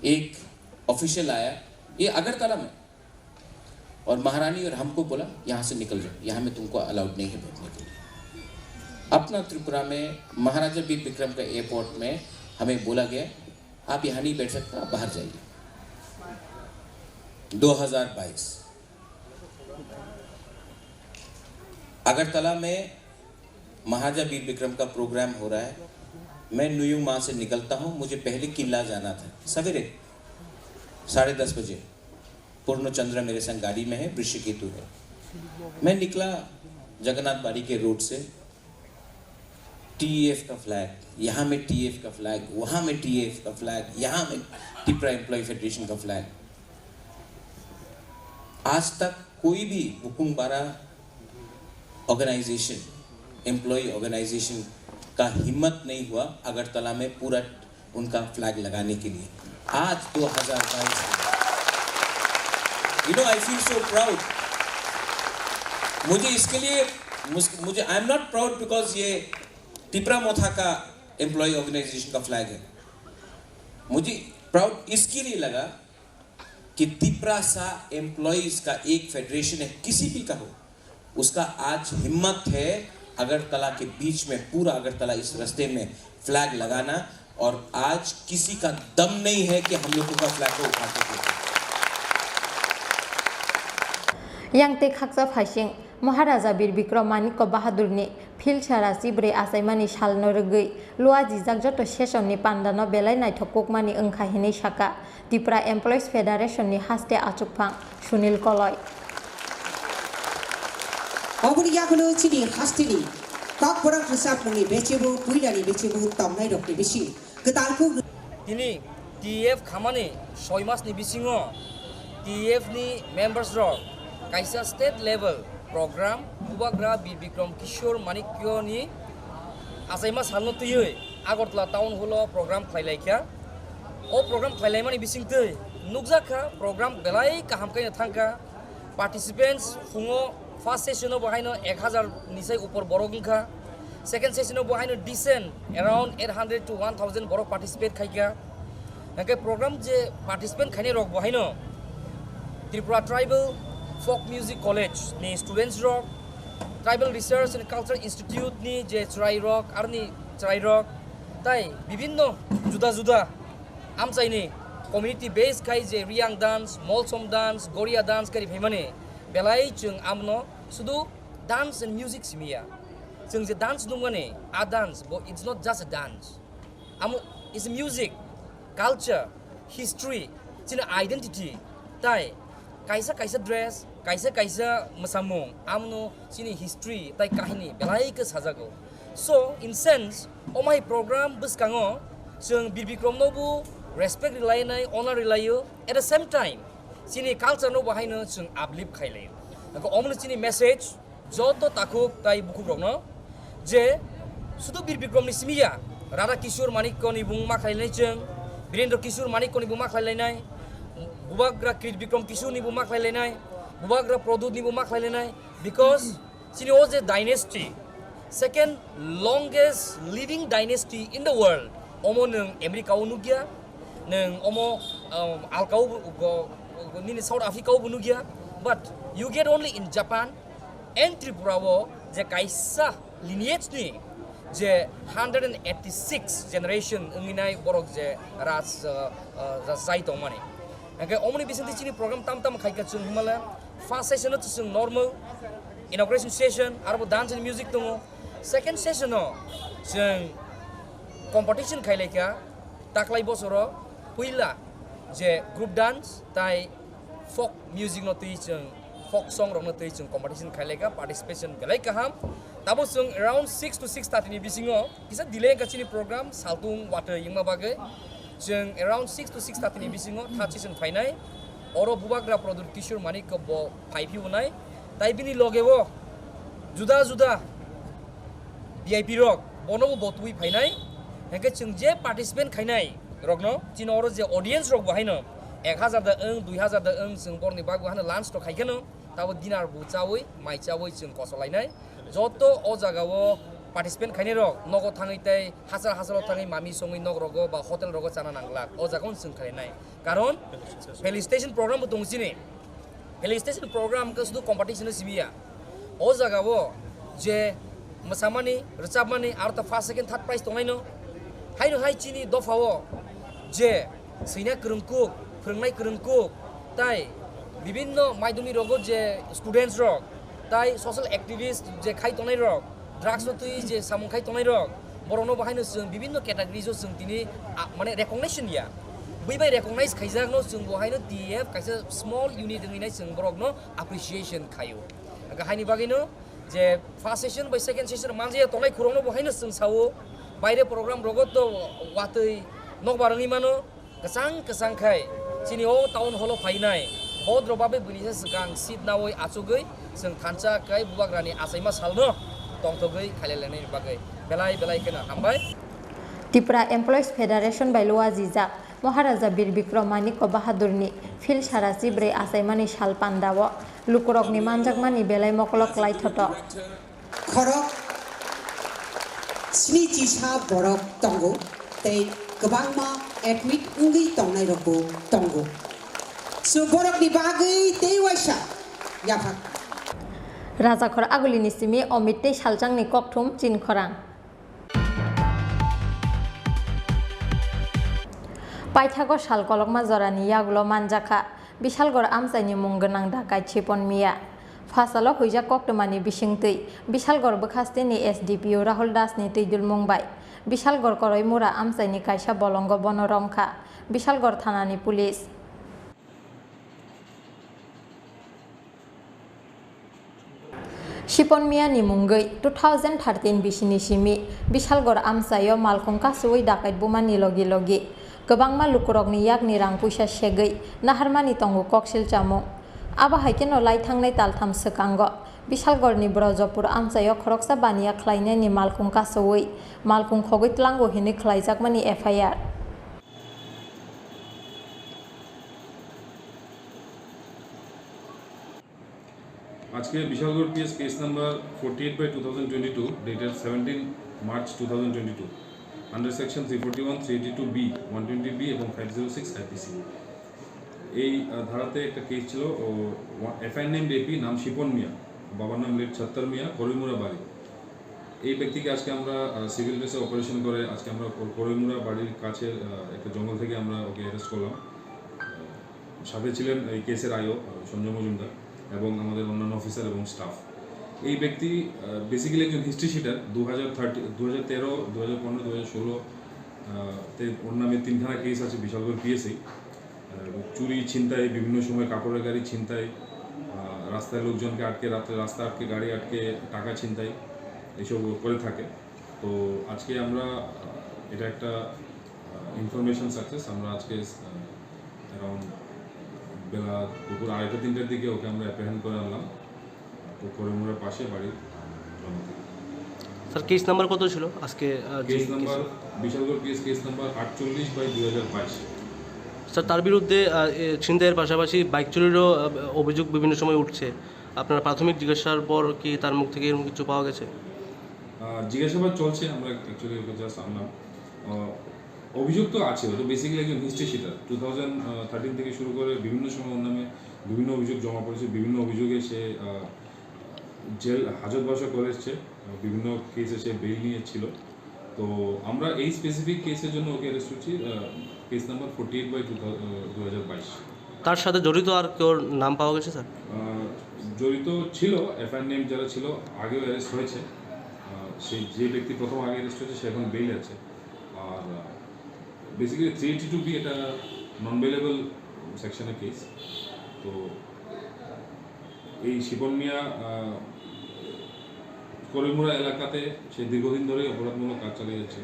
एक ऑफिशियल आया, ये अगरतला में, और महारानी और हमको बोला यहाँ से निकल जाओ, यहाँ में तुमको अलाउड नहीं है बैठने के लिए। अपना त्रिपुरा में महाराजा वीर विक्रम का एयरपोर्ट में हमें बोला गया आप यहाँ नहीं बैठ सकता, आप बाहर जाइए। 2022 अगरतला में महाराजा वीर विक्रम का प्रोग्राम हो रहा है। मैं न्यू मां से निकलता हूँ, मुझे पहले किला जाना था, सवेरे 10:30 बजे। पूर्णचंद्र मेरे संग गाड़ी में है, वृषकेतु है। मैं निकला जगन्नाथ बाड़ी के रोड से, टीएफ का फ्लैग, यहाँ में टीएफ का फ्लैग, वहाँ में टीएफ का फ्लैग, यहाँ में त्रिपुरा एम्प्लॉय फेडरेशन का फ्लैग। आज तक कोई भी हुकुमबारा ऑर्गेनाइजेशन, एम्प्लॉय ऑर्गेनाइजेशन का हिम्मत नहीं हुआ अगरतला में पूरा उनका फ्लैग लगाने के लिए। आज 2022 आई फील सो प्राउड। मुझे इसके लिए I am not proud because ये त्रिपुरा मोथा का एम्प्लॉय ऑर्गेनाइजेशन का फ्लैग है। मुझे प्राउड इसके लिए लगा कि त्रिपुरा सा एम्प्लॉयज का एक फेडरेशन है, किसी भी का हो, उसका आज हिम्मत है अगरतला के बीच में, पूरा अगरतला इस रास्ते में फ्लैग लगाना, और आज किसी का दम नहीं है कि हम लोगों का फ्लैग को उठा के यांगते खाकसा फाइसिंग महाराजा वीर विक्रम मानिक बहादुर ने फिल सारा सिब्रे आसाइमानी साल नरगै लुआ जिजाक जत सेसननि पान्दानो बेलाय नायथकक मानी ओंखाहिनै साका त्रिपुरा एमप्लॉयज फेडारेशन नि हास्ते आचुकफां सुनील कलय अबुरियाखौनो चिनि हास्टेनि ककबरक रोजाबमुंनि बेचेबो पुइलानि बेचेबो तमनाय रकनि बिसि गोदालखौ दिनै टीएफ खामानि 6 मासनि बिसिङाव टीएफ नि मेम्बार्स रक काइसा state level program Bubagra Veer Vikram Kishore मानिक्यनि आसाइमा सालनो तुयै Agartala town hall programme खाइलायखा O programme खाइलायमानि बिसिंतै nukjaka program belai kaham kai thangka participants fungo first session of behind 1000 nisai upor borok ngka second session of behind decent around 800 to 1000 borok participate khaika nangke program je participant khane rok behind Tripura Tribal Folk Music College ni students rock Tribal Research and Culture Institute ni je Chrai rock arni Chrai rock tai bibinno juda juda amchai ni community based kai je riang dance molsom dance goria dance kari phemane belai chung amno sudu dance and music simia chung je dance dungane a dance but it's not just a dance it's music culture history china identity tai kaisa dress kaisa masamung amno chini history tai kahini belai ke sajago so in sense my program buskango chung birbikrom nobu respect relaynai honor relayo at the same time chini culture no bahaino chung uplift khailay ko omno chini message joto takuk tai bukuk no je sudu birbikrom ni simia Radha Kishore Manik ko ni bungma khailai chung Birendra Kishore Manik ko ni bungma khailai nai Bubagra Bikram Kishore ni bungma khailai nai Bubagra Produt ni bungma khailai nai because chini was a dynasty second longest living dynasty in the world omo nung America unugia nung omo alkau ni South Africa unugia but you get only in Japan and Tripura wo je kaisa lineage ni je 186 generation nginai borok je ras sai tong mani angke omni bisinti chini program tam khaika chung himala first session to chung normal inauguration session arbo dance and music tongo second session no chung competition khaileka taklai bosoro puila je group dance tai folk music no tui chung folk song rong no tui chung competition khaileka participation belai kaham tabo chung around 6 to 6:30 ni bisingo kisa delay ka chini program saltung water yingma bagai chung around 6 to 6:30 ni bisingo third session finai oro bubagra product Kishore Manik ko bo 5 unai tai bini logewo juda VIP rock bono bo tui finai hengke chung je participant khainai rokno chino oro je audience rok bahaino 1000 da 2000 da chung borni bag bahana lunch to khaikeno tabo dinner bu chawi mai chawi chung kosolainai joto o jagawo participant khaine rok nogo thangai tai hasar thangai mami songai nog rogo ba hotel rogo chana nanglak o jagon chung khainai karon felicitation program dongchini felicitation program ka sudu competition simia o jagawo je masamani rechabmani ar ta first second third prize tongaino haino hai chini dofawo je sina krungku phrengnai krungku tai bibinno maidumi rogo je students rok tai social activist je khai tongai rok drugs no tui je samung khai tongai rok borono bahaino chung bibinno category jo chung tini mane recognition ya bai recognize khaijak no chung bahaino TF kaisa small unit ngai chung borok no appreciation khayo aga haini bagino je first session by second session manje tongai khurong no bahaino chung sawo baire program rogo to watui nokbarangi mano kesang khai chini o town hall phainai hodro babe bunisa sekang sit nawoi achugoi जों थानचा kai bubagrani asaima salno tongtogoi khailelani bagai belai kena hambai Tripura Employees Federation by Loa Jijak Maharaja Bir Bikram Manik Bahadurni Phil Sarasi Bre Asaimani Shal Pandawo Lukurokni Manjakmani Belai Mokolok Lai Thoto Khorok Chini Chisa Borok Tongo Tei Kebangma Admit Ungi Tongnai Roko Tongo So Borok di Bagai Tei Waisa Yapak Rajakhor Agulini Simi Omite Shaljangni Kokthum Chini Khorang Paithagor Shalkolokma Zorani Yagulo Manjaka Bishalgor Amsaini Munganang Dakai Chipon Mia Fasalo Huija Koktomani Bishingtui Bishalgor Bukastini SDPU Rahul Das ni Tuidul Mumbai Bishalgor Koroi Mura Amsaini Kaisha Bolongo Bonorongka Bishalgor Thanani Police Shipon Mia ni Mungai 2013 Bishini Shimi Bishalgor Amsayo Malkongka Suwi Dakai Bumani Logi Gobangma Lukurokni Yakni Rang Puisa Shegai Naharmani Tongo Kokshil Chamo Aba Haikeno Lai Thangnai Taltham Sekango Bishalgor ni Brojopur Amsayo Khoroksa Bania Klaine ni Malkongka Suwi Malkong Khogoi Tlango Hini Khlaijakmani FIR आज के Vishalgarh PS case number 48/2022 dated 17 March 2022 under section 341, 382B, 120B এবং 506 IPC এই ধারাতে একটা case ছিল ও FIR name AP নাম শিপন মিয়া, বাবার নাম লেট ছত্তর মিয়া, করিমুরা বাড়ি। এই ব্যক্তিকে আজকে আমরা সিভিল ড্রেসে অপারেশন করে আজকে আমরা করিমুরা বাড়ির কাছে একটা জঙ্গল থেকে আমরা ওকে অ্যারেস্ট করলাম। সাথে ছিলেন এই কেসের আইও সঞ্জয় মজুমদার এবং আমাদের অন্যান্য অফিসার এবং স্টাফ। এই ব্যক্তি বেসিক্যালি একজন হিস্ট্রি শিটার। 2013, 2015, 2016 তে ওর নামে 3খানা কেস আছে বিশালগড় পিএসএ। চুরি, ছিনতাই, বিভিন্ন সময় কাপড়ের গাড়ি ছিনতাই, রাস্তায় লোকজনকে আটকে, রাত্রে রাস্তা আটকে, গাড়ি আটকে, টাকা ছিনতাই, এইসব করে থাকে। তো আজকে আমরা এটা একটা ইনফরমেশন সাকসেস। আমরা আজকে অ্যারাউন্ড বেলা দুপুর 2:30-3টার দিকে ওকে আমরা অ্যাপ্রিহেন্ড করে আনলাম করিমুরার পাশে বাড়ির জমা থেকে। স্যার কেস নাম্বার কত ছিল আজকে? Case number Bishalgarh case number 48/2022। Sir তার বিরুদ্ধে ছিনতাইয়ের পাশাপাশি বাইক চুরিরও অভিযোগ বিভিন্ন সময় উঠছে। আপনার প্রাথমিক জিজ্ঞাসার পর কি তার মুখ থেকে এরকম কিছু পাওয়া গেছে? জিজ্ঞাসাবাদ চলছে, আমরা অ্যাকচুয়ালি ওকে জাস্ট আনলাম। অভিযোগ তো আছে, ও তো বেসিক্যালি একজন হিস্ট্রি শিটার। 2013 থেকে শুরু করে বিভিন্ন সময় ওর নামে বিভিন্ন অভিযোগ জমা পড়েছে। বিভিন্ন অভিযোগে সে জেল হাজতবাসও করে এসছে, বিভিন্ন কেসে সে বেইল নিয়েছিল। তো আমরা এই স্পেসিফিক কেসের জন্য ওকে অ্যারেস্ট করছি, কেস নাম্বার 48/2022। তার সাথে জড়িত আর কেউ নাম পাওয়া গেছে স্যার? জড়িত ছিল, এফআইআর নেম যারা ছিল আগেও অ্যারেস্ট হয়েছে। সেই যে ব্যক্তি প্রথম আগে অ্যারেস্ট হয়েছে সে এখন বেইল আছে। আর বেসিক্যালি 382B এটা নন বেলেবল সেকশনের কেস। তো এই শিপন মিয়া করিমুরা এলাকাতে সে দীর্ঘদিন ধরে অপরাধমূলক কাজ চালিয়ে যাচ্ছে।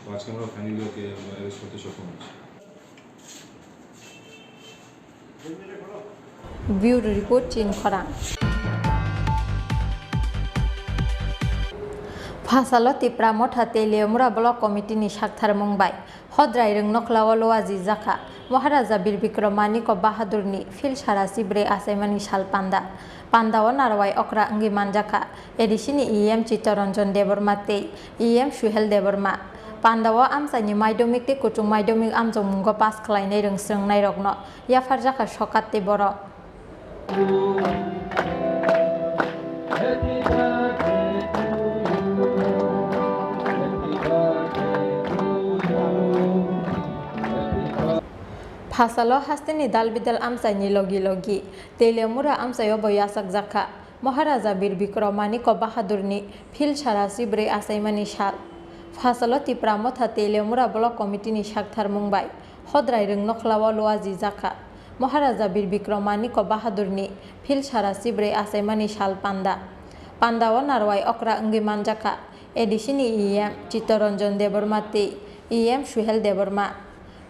তো আজকে আমরা ফাইনালি ওকে অ্যারেস্ট করতে সক্ষম হয়েছি। ব্যুরো রিপোর্ট চিনি খরাং। Fasalo Tripura Motha Teleomura Block Committee ni Shakthar Mumbai Hodrai Rung Noklawa Loazi Zaka Maharaja Bir Bikramani ko Bahadur ni Fil Sharasi Bre Asemani Shal Panda Pandawa Narwai Okra Angi Manjaka Edishini EM Chitoranjan Debormate EM Shuhel Deborma Pandawa Amsani Maidomik te Kutung Maidomik Amjong Mungo Pas Klainai Rung Srung Nairogno Yafarjaka Shokat te Boro Fasalo hastini dalbidal amsani logi Telemura amsayo boyasak zaka Maharaja Bir Bikramani ko Bahadurni Fil Sharasi Bre Asaimani Shal Fasalo Tripura Motha Telemura Block Committee ni Shakthar Mumbai Hodrai Rung Noklawa Loazi Zaka Maharaja Bir Bikramani ko Bahadurni Fil Sharasi Bre Asaimani Shal Pandawa Narwai Okra Angi Manjaka Edishini EM Chitoranjan Debormate EM Shuhel Deborma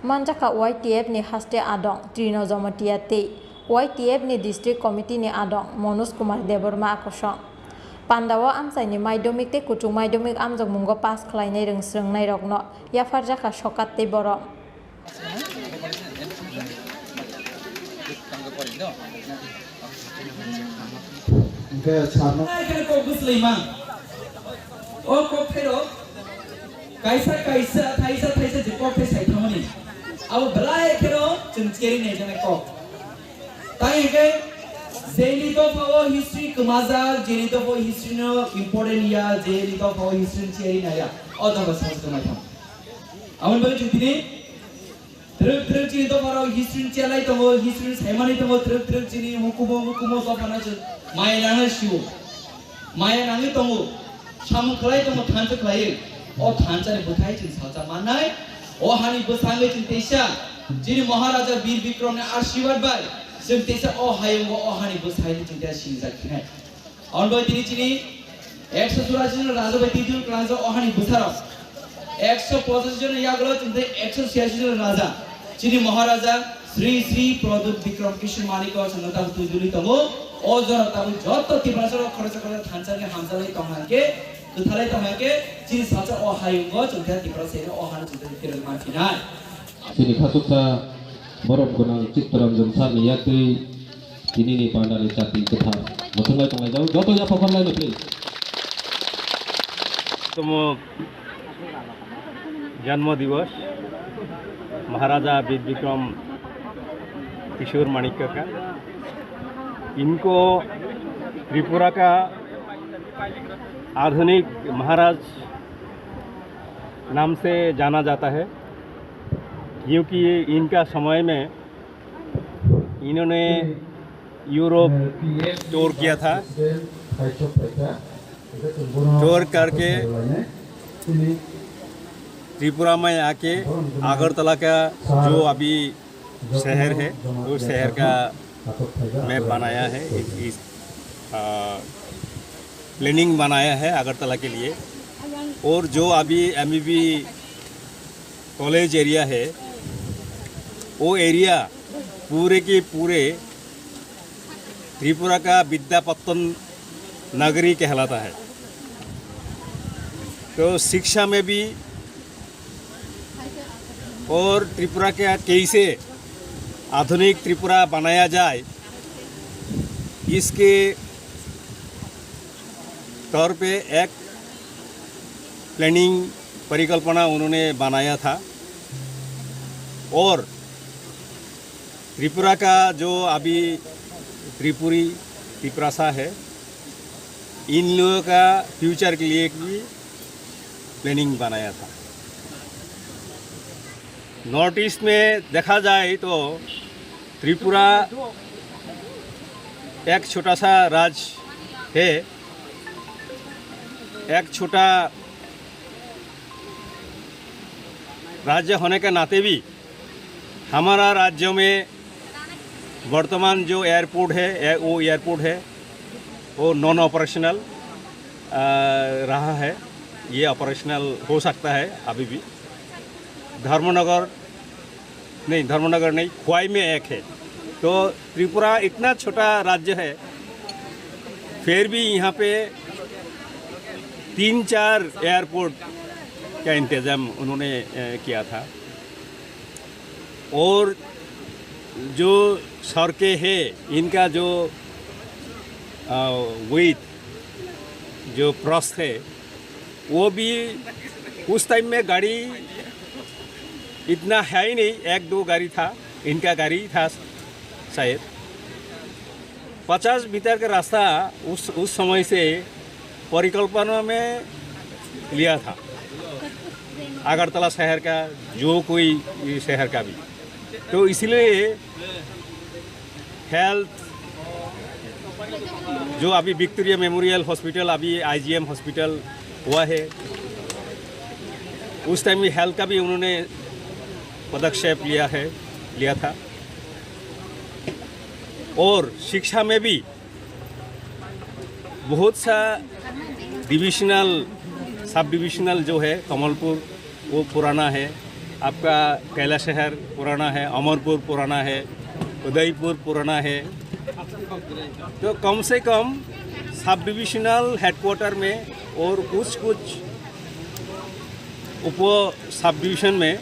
Manjaka YTF ni haste adong Trino Zomatiate YTF ni District Committee ni adong Monus Kumar Deborma akosong Pandawa amsai ni Maidomik te Kutung Maidomik amjong mungo pas klainai rung srung nai rokno Yafarjaka shokat te boro kaisa thaisa jikok te sai thamani abo balai kero chuncheri ne jane ko tai ke jeni to pho history kumaza jeni to pho history no important ya jeni to pho history cheri na ya odo ba samaj kamai tham amon bole chutini truk jeni to pho history chelai to history saimani to truk jeni mukumo to pana ch maya nang shiu maya nang to sam khlai to than khlai O Thanchani Buthai Chin Salsa Manai O Hani Busangai Chin Tesha Jini Maharaja Bir Bikram ne Ashirwad Bai Sim Tesha O Hayongo O Hani Buthai Chin Tesha Shinza Khinai On Boy Tini Chini 184 জন রাজাবাই 3 জন রাজা O Hani Buthara 185 জন ইয়াগুলো চিন্তা 186 জন রাজা যিনি মহারাজা শ্রী শ্রী প্রদূত বিক্রম কিশোর মানিক সন্তান তুজুলি তম ও জনতাবু যত তীব্রসর খরচ করে থানচানে হামজালাই তমাকে Tuthalai tamake Chini Salsa O Hayongo Chuntia Tripura Sena O Hana Chuntia Tripura Mantinai Chini Khasukta Borok Gunang Chittoranjan Sami Yakri Chini ni pandari capi ketha motungai tongai jauh joto ya perform lain please. तमो जन्म दिवस महाराजा वीर विक्रम किशोर माणिक्य का। इनको त्रिपुरा का आधुनिक महाराज नाम से जाना जाता है, क्योंकि इनका समय में इन्होंने यूरोप टूर किया था। टूर करके त्रिपुरा में आके अगरतला का जो अभी शहर है उस शहर का मैप बनाया है, इस प्लानिंग बनाया है अगरतला के लिए। और जो अभी MEB कॉलेज एरिया है वो एरिया पूरे के पूरे त्रिपुरा का विद्यापत्तन नगरी कहलाता है। तो शिक्षा में भी और त्रिपुरा का कैसे आधुनिक त्रिपुरा बनाया जाए इसके तौर पे एक प्लानिंग परिकल्पना उन्होंने बनाया था। और त्रिपुरा का जो अभी त्रिपुरासा है, इन लोगों का फ्यूचर के लिए भी प्लानिंग बनाया था। नॉर्थ ईस्ट में देखा जाए तो त्रिपुरा एक छोटा सा राज्य है। एक छोटा राज्य होने के नाते भी हमारा राज्य में वर्तमान जो एयरपोर्ट है वो एयरपोर्ट है वो नॉन ऑपरेशनल रहा है। ये ऑपरेशनल हो सकता है अभी भी। धर्मनगर नहीं, ख्वाई में एक है। तो त्रिपुरा इतना छोटा राज्य है, फिर भी यहाँ पे 3-4 एयरपोर्ट का इंतज़ाम उन्होंने किया था। और जो सड़कें है इनका जो विड्थ जो प्रस्थ है वो भी उस टाइम में गाड़ी इतना है ही नहीं, 1-2 गाड़ी था, इनका गाड़ी था शायद। 50 मीटर का रास्ता उस समय से परिकल्पना में लिया था अगरतला शहर का, जो कोई शहर का भी। तो इसलिए हेल्थ जो अभी विक्टोरिया मेमोरियल हॉस्पिटल, अभी IGM हॉस्पिटल हुआ है, उस टाइम में हेल्थ का भी उन्होंने पदक्षेप लिया था। और शिक्षा में भी बहुत सा सब डिविजनल जो है, कमलपुर वो पुराना है, आपका कैलाश शहर पुराना है, अमरपुर पुराना है, उदयपुर पुराना है। तो कम से कम सब डिविजनल हेडक्वार्टर में और कुछ उप सब डिविजन में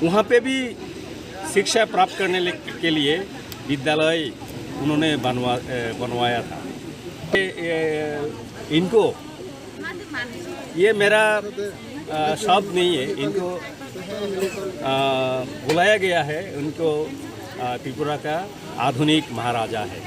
वहाँ पे भी शिक्षा प्राप्त करने के लिए विद्यालय उन्होंने बनवाया था। इनको ये मेरा शब्द नहीं है, इनको बुलाया गया है, उनको त्रिपुरा का आधुनिक महाराजा है।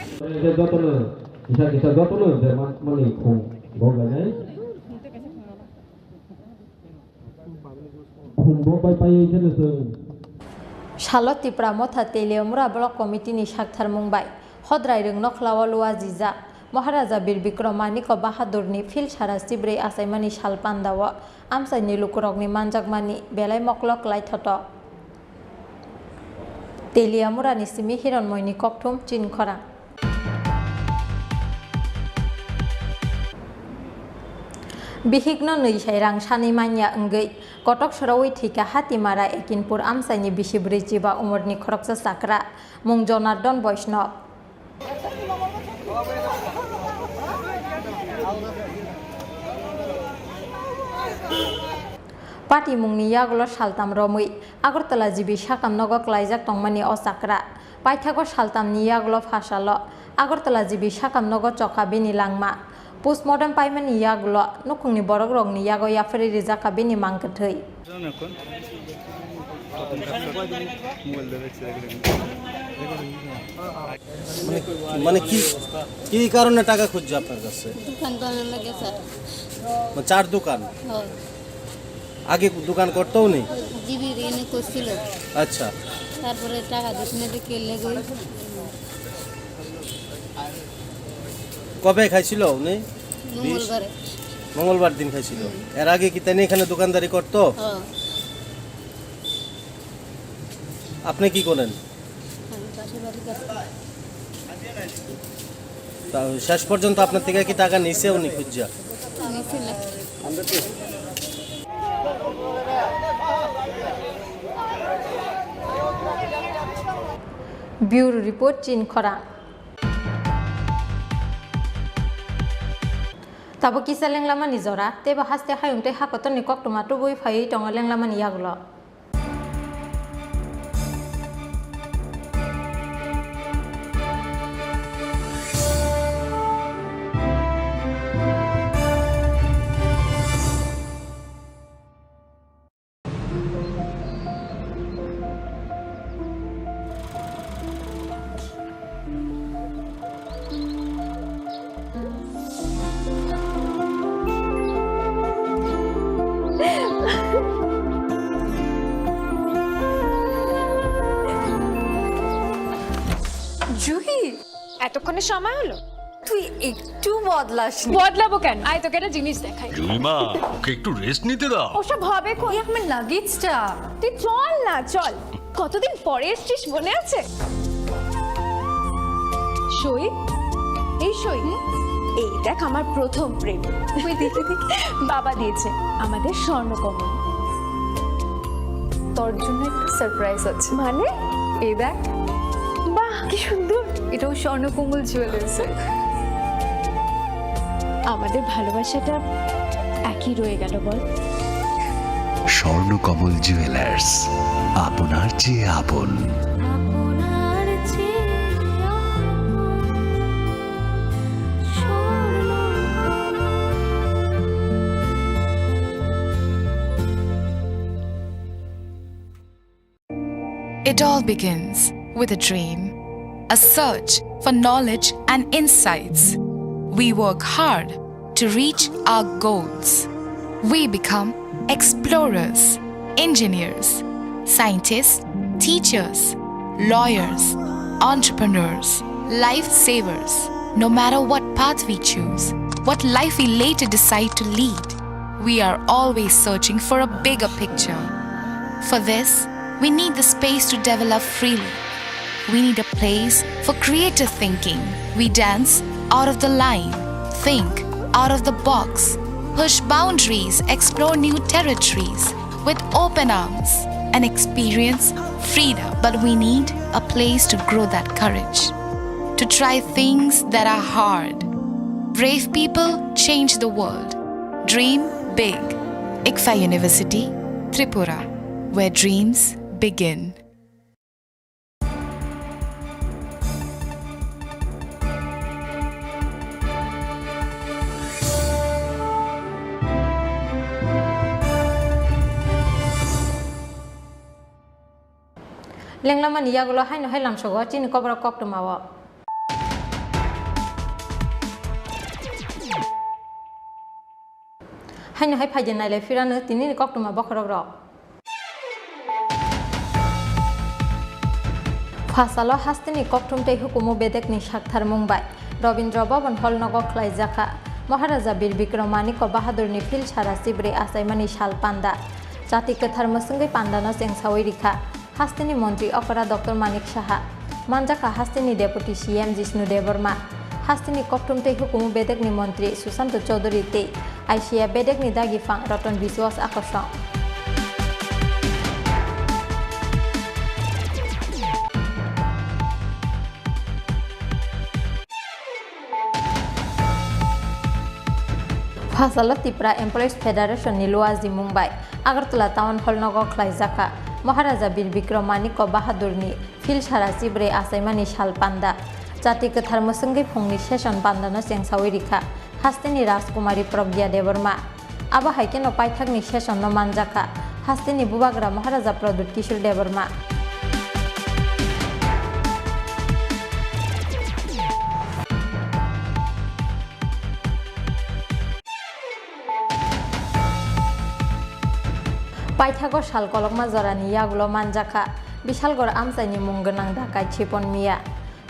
शालो त्रिपुरा मथा तेलियमुरा ब्लॉक कमिटी नि साक्थार मुंबाई हद्राय रंग नखलावा लुआ जिजा महाराजा वीर विक्रमानी को बहादुरनी फिल सारा सिब्रे आसाइमानी साल पांदावा आमसाइनि लुकुरकनि मानजाकमानी बेलाय मक्लक लाइथट तेलियामुरानि सिमि हिरणमयनि ककथुम चिनि खरां बिहिग्न नैसाइरां सानैमानिया अंगै कटक सरावै थैका हातिमारा एकिनपुर आमसाइनि बिसिब्रै जिबा उमरनि खरकसा साक्रा मुं जनार्दन वैष्णव पार्टी मुंनि यागल सालताम रमै आगरतला जिबि साकाम नगक लाइजाक तंमानि असाक्रा পাইথাগো সালতামনি ইয়াগুলো ফাঁসালো আগরতলা জিবি সাকামনগর চকা বিনি লাংমা পোস্টমর্টম পাইমানি ইয়াগুলো নখুংনি বরক রংনি ইয়াগো ইয়াফেরি রিজাকা বিনি মাংকথৈ মানে কি কি কারণে টাকা খুঁজছে আপনার কাছে? দোকান বানানোর লাগে স্যার। চার দোকান হ্যাঁ। আগে দোকান করতো নেই? জিবি ঋণে করছিল। আচ্ছা। তারপরে টাকা দিস না দেখে লেগে কবে খাইছিল উনি? মঙ্গলবারে। মঙ্গলবার দিন খাইছিল। এর আগে কি তিনি এখানে দোকানদারি করতো? হ্যাঁ। আপনি কি করেন? আমি পাশের বাড়ি কাজ করি। তা শেষ পর্যন্ত আপনার থেকে কি টাকা নিছে উনি খুঁজা? নিছিল। ব্যুরো রিপোর্ট চিন খরাং তাবো কিসা লেংলামা নিজরা তেবা হাসতে হায়ুংতে হাকতনি কক্টমা টুবুই ফাই টঙ লেংলামা নিয়াগুলো জুহি এতক্ষণে সময় হলো তুই একটু বদলাসনি বদলাবো কেন আয় তোকে একটা জিনিস দেখাই জুলিমা ওকে একটু রেস্ট নিতে দাও ওসব হবে কোন আমার লাগেজটা তুই চল না চল কতদিন পরে এসেছিস মনে আছে সই এই সই এই দেখ আমার প্রথম প্রেম তুই দেখে বাবা দিয়েছে আমাদের স্বর্ণকমল তোর জন্য একটা সারপ্রাইজ আছে মানে এই দেখ বাহ কি সুন্দর এটাও স্বর্ণকমল জুয়েলার্সে আমাদের ভালোবাসাটা একই রয়ে গেল বল স্বর্ণকমল জুয়েলার্স আপনার চেয়ে আপন It all begins with a dream, a search for knowledge and insights. We work hard to reach our goals. We become explorers, engineers, scientists, teachers, lawyers, entrepreneurs, lifesavers. No matter what path we choose, what life we later decide to lead, we are always searching for a bigger picture. For this, we need the space to develop freely. We need a place for creative thinking. We dance out of the line, think out of the box, push boundaries, explore new territories with open arms and experience freedom. But we need a place to grow that courage, to try things that are hard. Brave people change the world. Dream big. ICFA University, Tripura, where dreams begin. লেংলামা নিয়াগুলো high নহাই লামসগ চিনি কবর কক্টমাও high নহাই ফাইজেন নাইলে ফিরানো তিনি কক্টমা বখরক rock ফাসালো হাস্তিনি কক্টমটাই হুকুমু বেদেকনি সাকথার Mumbai Rabindra ভবন হলনগর খ্লাইজাখা মহারাজা বীর বিক্রমানিক বাহাদুরনি feel সারা সিবরে আসাইমানি শাল পান্ডা জাতি কেথার মসঙ্গै পান্ডানো চেংসাওই রিখা হাস্তিনি মন্ত্রী Apara doctor Manik Saha মানজাখা হাস্তিনি deputy CM Jishnu Debbarma হাস্তিনি কক্টমটাই হুকুমু বেদেকনি মন্ত্রী সুশান্ত চৌধুরী তে আইসিয়া বেদেকনি দাগিফাং রতন বিশ্বাস আকর্ষণ ফাসালো ত্রিপুরা এমপ্লয়িজ ফেডারেশন নিলুয়াজি মুম্বাই আগরতলা টাউন হল নগর খ্লাইজাখা महाराजा बीर बिक्रम मानिक बाहादुरनि फिलसारा सिब्रे आसाइमानि साल पान्दा जाति गोथार मोसोंगै फुंनि सेसन पान्दानो सेंसावै रिखा हास्तिनि राजकुमारी प्रज्ञा देवर्मा आबा हाइकेनो पाइथाकनि सेसन मानजाखा हास्तिनि बुबाग्रा महाराजा प्रदुत किशोर देवर्मा पाइथागो साल कलकमा जरानि यागुलो मानजाखा बिशालगड़ आमसाइनि मुंगोनां डाकाय छिपन मिया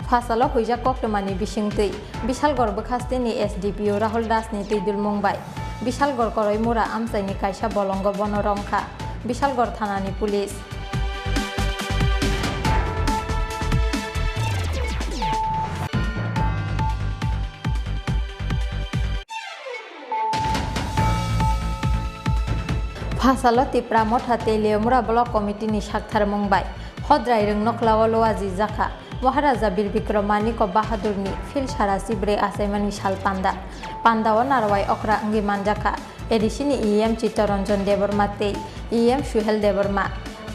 फासालो हुइजा कक्टमानि बिसिंतै बिशालगड़ बखास्तिनि एसडिपिओ राहुल दासनि तैदुल मुंबाय बिशालगड़ करैमुरा आमसाइनि कायसा बलंग बनरंखा बिशालगड़ थानानि पुलिस फासालो तिप्रा मथा तेलियमुरा ब्लक कमिटिनि साक्थार मुंबाय हद्राय रों नखलाव लवाजि जाखा महाराजा बीर बिक्रम मानिक बाहादुरनि फिलसारा सिब्रे आसाइमानि साल पान्दा पान्दाव नारवाय अख्रा अंगि मानजाखा एडिसिनि इएम चित्तरंजन देवर्मा ते इएम सुहेल देवर्मा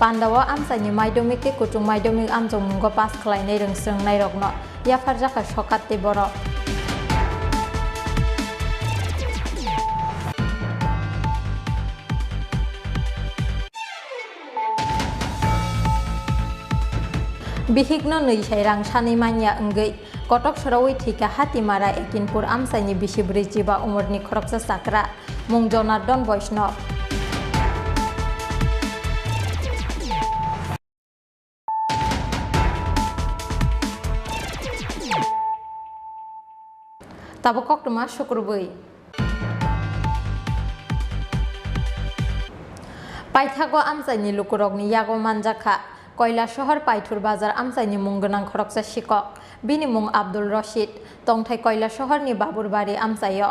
पान्दाव आमसाइनि माइदमिक कुटुं माइदमिक आमजों मुंगो पास खालायनाय रोंस्रोंनाय रगनो याफार जाखा सकाते बर' बिहिग्न नैसाय रां सानै मानिया अंगै कटक सरावै थैका हातिमारा एकिनपुर आमसाइनि बिसिब्रै जिबा उमरनि खरकसा साक्रा मुं जनार्दन वैष्णव ताबो कक्टमा शुक्रबै पाइथागो आमसाइनि लुकुरगनि यागो मानजाखा कयला शहर पाइथुर बाजार आमसाइनि मुंगोनां खरकसा शिকক बिनि मुं आब्दुल रशीद तंथाय कयला शहरनि बाबुरबारि आमसायो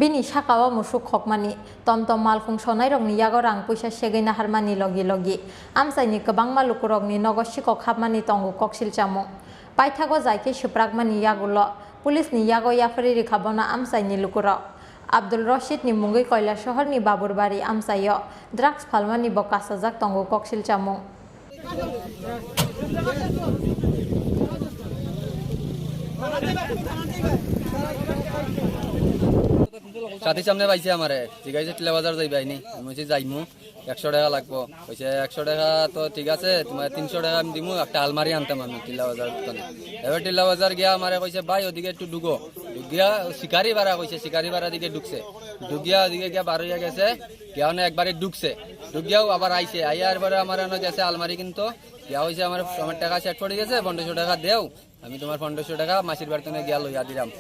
बिनि साकाव मुसुक खकमानि तमतम मालखुं सनाय रंनि यागो रां पैसा सेगै नाहारमानि लगी लगी आमसाइनि गोबां मालुकुरगनि नगद शिকক हाबमानि तंगु कक्सिल चामुं पाइथागो जायखे सुप्रागमानि यागुल पुलिसनि यागो याफारि रिखाबना आमसाइनि लुकुरक आब्दुल रशीदनि मुंगै कयला शहरनि बाबुरबारि आमसायो ड्राग्स फालमानि बकासाजाक तंगु कक्सिल चामुं সাথী সামনে পাইছে আমারে জিগাইছে টিলা বাজার যাইবাই নি আমি বলছি যাইমু 100 টাকা লাগবো কইছে 100 টাকা তো ঠিক আছে তোমার 300 টাকা আমি দিমু একটা আলমারি আনতাম আমি টিলা বাজার তনে এবার টিলা বাজার গিয়া আমারে কইছে ভাই ওদিকে একটু ঢুকো ঢুকিয়া শিকারি ভাড়া কইছে শিকারি ভাড়া দিকে ঢুকছে ঢুকিয়া ওদিকে গিয়া বার হইয়া গেছে গিয়া না একবারে ঢুকছে ঢুকিয়াও আবার আইছে আইয়ার পরে আমার এনে গেছে আলমারি কিন্তু গিয়া হইছে আমার টাকা সেট পড়ে গেছে 1500 টাকা দেও আমি তোমার 1500 টাকা মাসির বাড়িতে গিয়া লইয়া দিলাম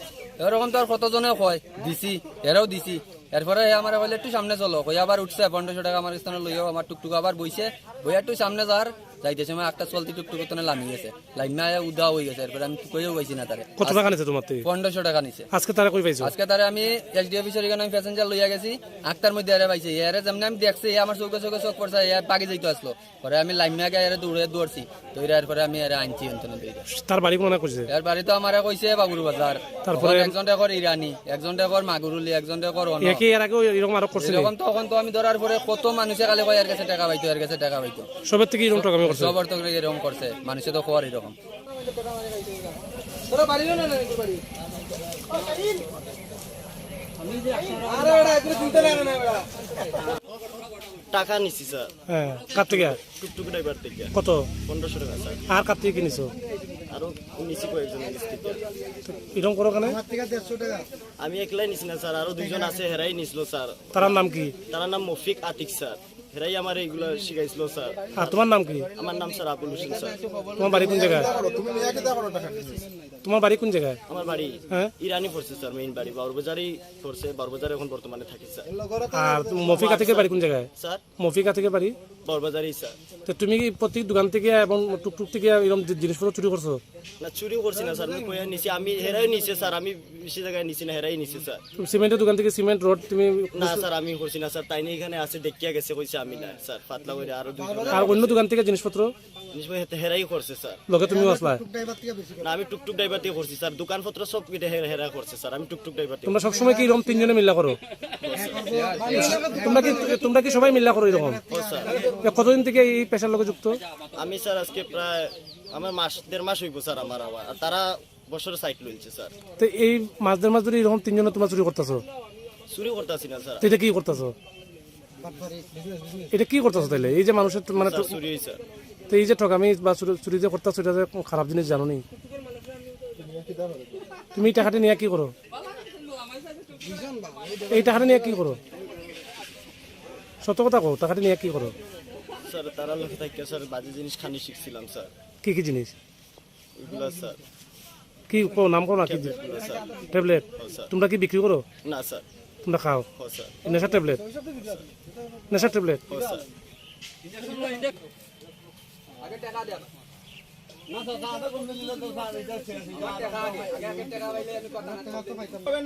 এরকম তো আর কতজনে কয় দিছি এরাও দিছি এরপরে আমার বলে একটু সামনে চলো কই আবার উঠছে 1500 টাকা আমার স্থানে লইয়াও আমার টুকটুক আবার বইছে বইয়া একটু সামনে যার যাইতে সময় একটা চলতি টুকটুক তনে লামি গেছে লাইমা উদা হয়ে গেছে এরপরে আমি কইও পাইছি না তারে কত টাকা নিছে তোমার থেকে 1500 টাকা নিছে আজকে তারে কই পাইছো আজকে তারে আমি এসডি অফিসার এখানে আমি প্যাসেঞ্জার লইয়া গেছি আক্তার মধ্যে আরে পাইছে এরে যেমন আমি দেখছি আমার চোখে চোখে চোখ পড়ছে এ পাগে যাইতো আসলো পরে আমি লাইমা গিয়ে এরে দৌড়ছি দৌড়ার পরে আমি এরে আনছি অন্তনে দইরা তার বাড়ি কোনা কইছে এর বাড়ি তো আমারে কইছে বাবুর বাজার তারপরে একজন টাকর ইরানি একজন টাকর মাগুরুলি একজন টাকর অন একে এর আগে এরকম আরো করছিল এরকম তখন তো আমি ধরার পরে কত মানুষে কালে কয় এর কাছে টাকা পাইতো এর কাছে টাকা পাইতো সবার থেকে এরকম টাকা করছে সবার থেকে এরকম করছে মানুষে তো খোয়ার এরকম তোরা বাড়িও না নাকি বাড়ি আমি যে আরে ওটা একটু তুলতে লাগে না ওটা টাকা নিছি স্যার হ্যাঁ কত টাকা টুকটুক ড্রাইভার থেকে কত 1500 টাকা স্যার আর কত টাকা নিছো আরো নিছি কয়েকজন নিছি এরকম করো কেন আমার থেকে 150 টাকা আমি একলাই নিছি না স্যার আরো দুইজন আছে হেরাই নিছিল স্যার তার নাম কি তার নাম মফিক আতিক স্যার হেরাই আমার এইগুলো শিখাইছিল স্যার আর তোমার নাম কি আমার নাম স্যার আবুল হোসেন স্যার তোমার বাড়ি কোন জায়গায় তুমি নিয়াকে দাও টাকা তোমার বাড়ি কোন জায়গায় আমার বাড়ি হ্যাঁ ইরানি পড়ছে স্যার মেইন বাড়ি বাউরবাজারই পড়ছে বাউরবাজারে এখন বর্তমানে থাকি স্যার আর মফিকা থেকে বাড়ি কোন জায়গায় স্যার মফিকা থেকে বাড়ি বাউরবাজারই স্যার তো তুমি কি প্রতি দোকান থেকে এবং টুকটুক থেকে এরকম জিনিসপত্র চুরি করছো না চুরি করছি না স্যার আমি কইয়া নিছি আমি হেরাই নিছে স্যার আমি বেশি জায়গায় নিছি না হেরাই নিছে স্যার সিমেন্টের দোকান থেকে সিমেন্ট রড তুমি না স্যার আমি করছি না স্যার তাই নিয়ে এখানে আছে দেখিয়া গেছে কইছে আমি না স্যার পাতলা করে আরো দুইজন আর অন্য দোকান থেকে জিনিসপত্র হেরাই করছে স্যার লগে তুমি আসলা না আমি টুকটুক ড্রাইভার ড্রাইভার দিয়ে করছি স্যার, দোকানপত্র সব কেটে হেরা করছে স্যার, আমি টুকটুক ড্রাইভার। তোমরা সবসময় কি এরকম তিনজনে মিল্লা করো? তোমরা কি সবাই মিল্লা করো এরকম? কতদিন থেকে এই পেশার লগে যুক্ত? আমি স্যার আজকে প্রায় আমার দেড় মাস হইব স্যার আমার, আর তারা বছরে সাইকেল হইছে স্যার। তো এই মাস দেড় মাস ধরে এরকম তিনজনে তোমরা চুরি করতেছো? চুরি করতেছি না স্যার। এটা কি করতেছো? এটা কি করতেছো তাইলে? এই যে মানুষের মানে চুরি হইছে, তো এই যে ঠকামি বা চুরি যে করতেছো, এটা যে খারাপ জিনিস জানো নি? তুমি এই টাকাটা নিয়ে কি করো? এই টাকাটা নিয়ে কি করো? সত্য কথা কো, টাকাটা নিয়ে কি করো? স্যার তারা লোকে থাকে স্যার, বাজে জিনিস খানি শিখছিলাম স্যার। কি কি জিনিস? এগুলা স্যার কি কো, নাম কো না কি? ট্যাবলেট। তোমরা কি বিক্রি করো? না স্যার। তোমরা খাও? স্যার। নেশার ট্যাবলেট? নেশার ট্যাবলেট? স্যার।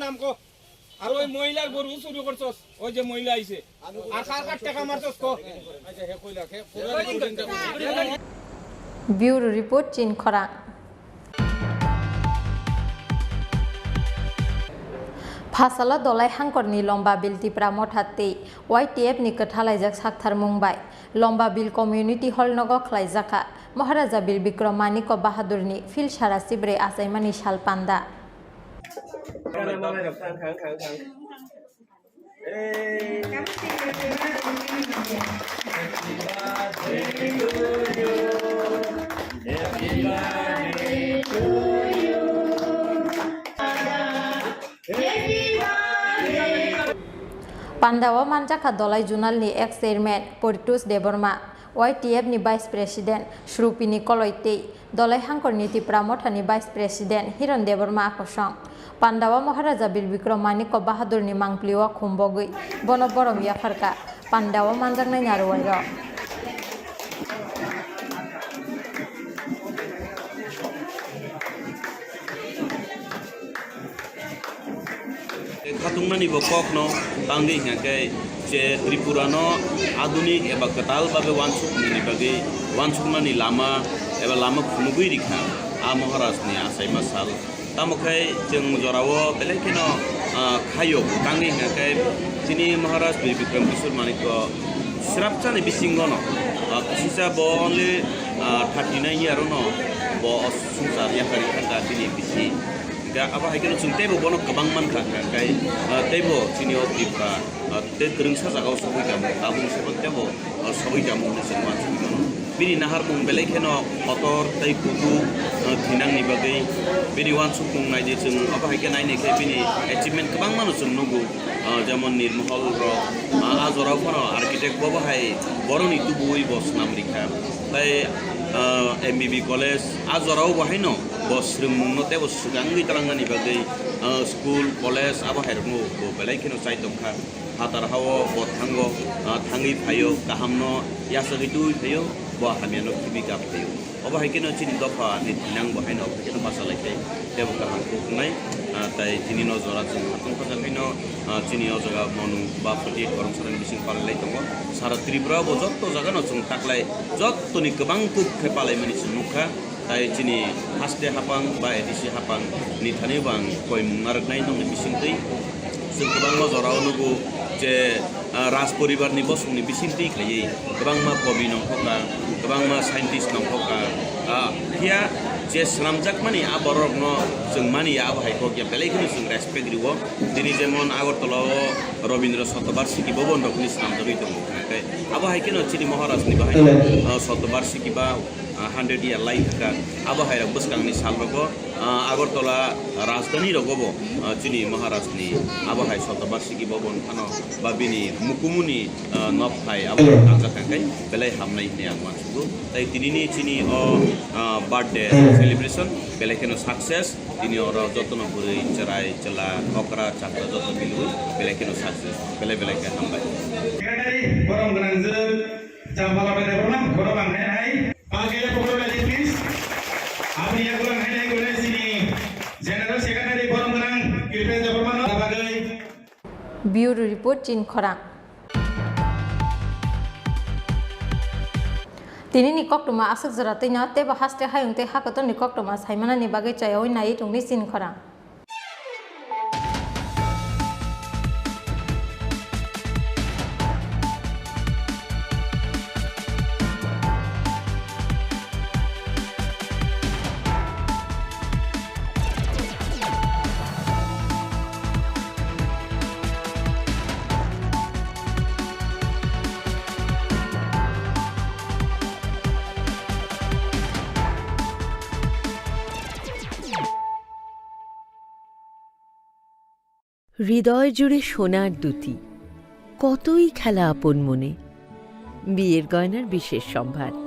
নাম কো, আর ওই মহিলার গরু চুরি করছস, ওই যে মহিলা আইছে, আর কার টাকা মারছস কো? আচ্ছা হে কইলা হে পুরো। ব্যুরো রিপোর্ট চিন খরাং। फासाला दलाय हांकरनि लम्बा बिल टिप्रा मथाते YTF नि कथालायजाक साकथार मुंबाय लम्बा बिल कम्युनिटी हल नगो खलायजाका महाराजा बीर बिक्रम मानिक बाहादुरनि फिल सारा सिब्रे आसायमानि साल पान्दा पान्डावा मानजाखा दलाय जुनालनि ex chairman Paritosh Debbarma YTF नि वाइस प्रेसिडेंट श्रुपिनी कलयते दलाय हांकरनि टिप्रा मथानि वाइस प्रेसिडेंट हिरन देबर्मा आकसं पान्डावा महाराजा बीर बिक्रम मानिक बाहादुरनि मांप्लिवा खुम्बगै बन बरम याफारका पान्डावा मानजांनाय नारुवायर खातुंगनानि बकक न बांगे हिंगाके जे त्रिपुरा न आधुनिक एबा कताल बाबे वानसुकनि बागे वानसुकनानि लामा एबा लामा खुमुगै रिखा आ महाराजनि आसाय मासाल तामखाय जों जरावो बेलेखेनो खायो बांगे हिंगाके जिनि महाराज बीर बिक्रम किशोर मानिक स्राबचानि बिसिंगन किसिसा ब ओनलि 39 इयार न ब संसार याखारि थांगा दिनि बिसि apa hai kena cungte bo bono kabang man kha kai tebo chini o tripura te krungsa jaga o sabai jamu tabung sebante bo sabai jamu ne semua chuni bini nahar mung belai keno motor tai kudu thinang ni bagai bini wan sukung nai je chung apa hai kena nai kai bini achievement kabang manu chung nugu যেমন নির্মহল র আজরাও কোন architect বাবা high বরনি তুবুই বস নামরিকা তাই MBB college আজরাও বাহাইনো বসরুম নতে বসগাঙ্গি তারাঙ্গানি বাগৈ school college আবা হাইরনো বেলাইখিনো চাইতখা হাতার হাও বথাঙ্গ থাঙ্গি ফাইও কাহামনো ইয়াসগি দুই ফাইও বা হামিয়ানো কিবি গাপ ফাইও অবা হাইকিনো চিনি দফা নিনাং বাহাইনো ফাইনো বাসালাইতে দেব কাহাম কুকনাই তাই তিনি নজরা जों हातम खाजाखैनो चिनि अजगा मनु बा 48 गरमसारान बिसिं पालाय दङ सारा त्रिपुरा बो जत्त जागानो जों ताकलाय जत्तनि गोबां कुखे पालाय मानि सुमुखा ताय चिनि हास्ते हापां बा एदिसि हापां नि थानि बां कय मुनारनाय दङ बिसिंतै जों गोबां नजराव नुगु जे राज परिवारनि बसंनि बिसिंतै खायै गोबां मा कवि नंखका गोबां मा साइन्टिस्ट नंखका हिया जे स्लामजाक मानि आबरक न जों मानि आबाहायखौ या बेलायखौनो जों रेसपेक्ट रिवो दिनै जेमन आगरतलाव रबीन्द्र शतबार्षिकी भवन रखनि स्लामजागै दङ ओमफ्राय आबाहायखौनो चिनि महाराजनि बाहाय शतबार्षिकी बा 100 year लाइफ का आबाहाय रक बसकांनि सालरगो आगरतला राजधानी रगबो चिनि महाराजनि आबाहाय शतबार्षिकी भवन खानो बा बिनि मुकुमुनि नफाय आबाहाय आजाखांखाय बेलाय हामनाय ने आं मानसुगो ताय दिनैनि चिनि बार्थडे सेलिब्रेशन बेलायखेनो सक्सेस दिनै अर जतन बुरै चराय चला ककरा चाकरा जतन बिलु बेलायखेनो सक्सेस बेलाय बेलायखे हामबाय सेक्रेटारि गरम गोनांजों जाम्बाला बेदरना गरम आंनाय हाय बागेला पकड़बाय प्लिज आपनि यागला हायनाय गले सिनि जनरल सेक्रेटारि गरम गोनां किरपे जबरमान बागै ब्यूरो रिपोर्ट चिन खरां Tini ni koktuma asuk zarate nya te ba haste hayung te hakato ni koktuma saimana ni bagai chayoi nai tungni Chini Khorang. হৃদয় জুড়ে সোনার দুটি, কতই খেলা আপন মনে। বিয়ের গয়নার বিশেষ সম্ভার।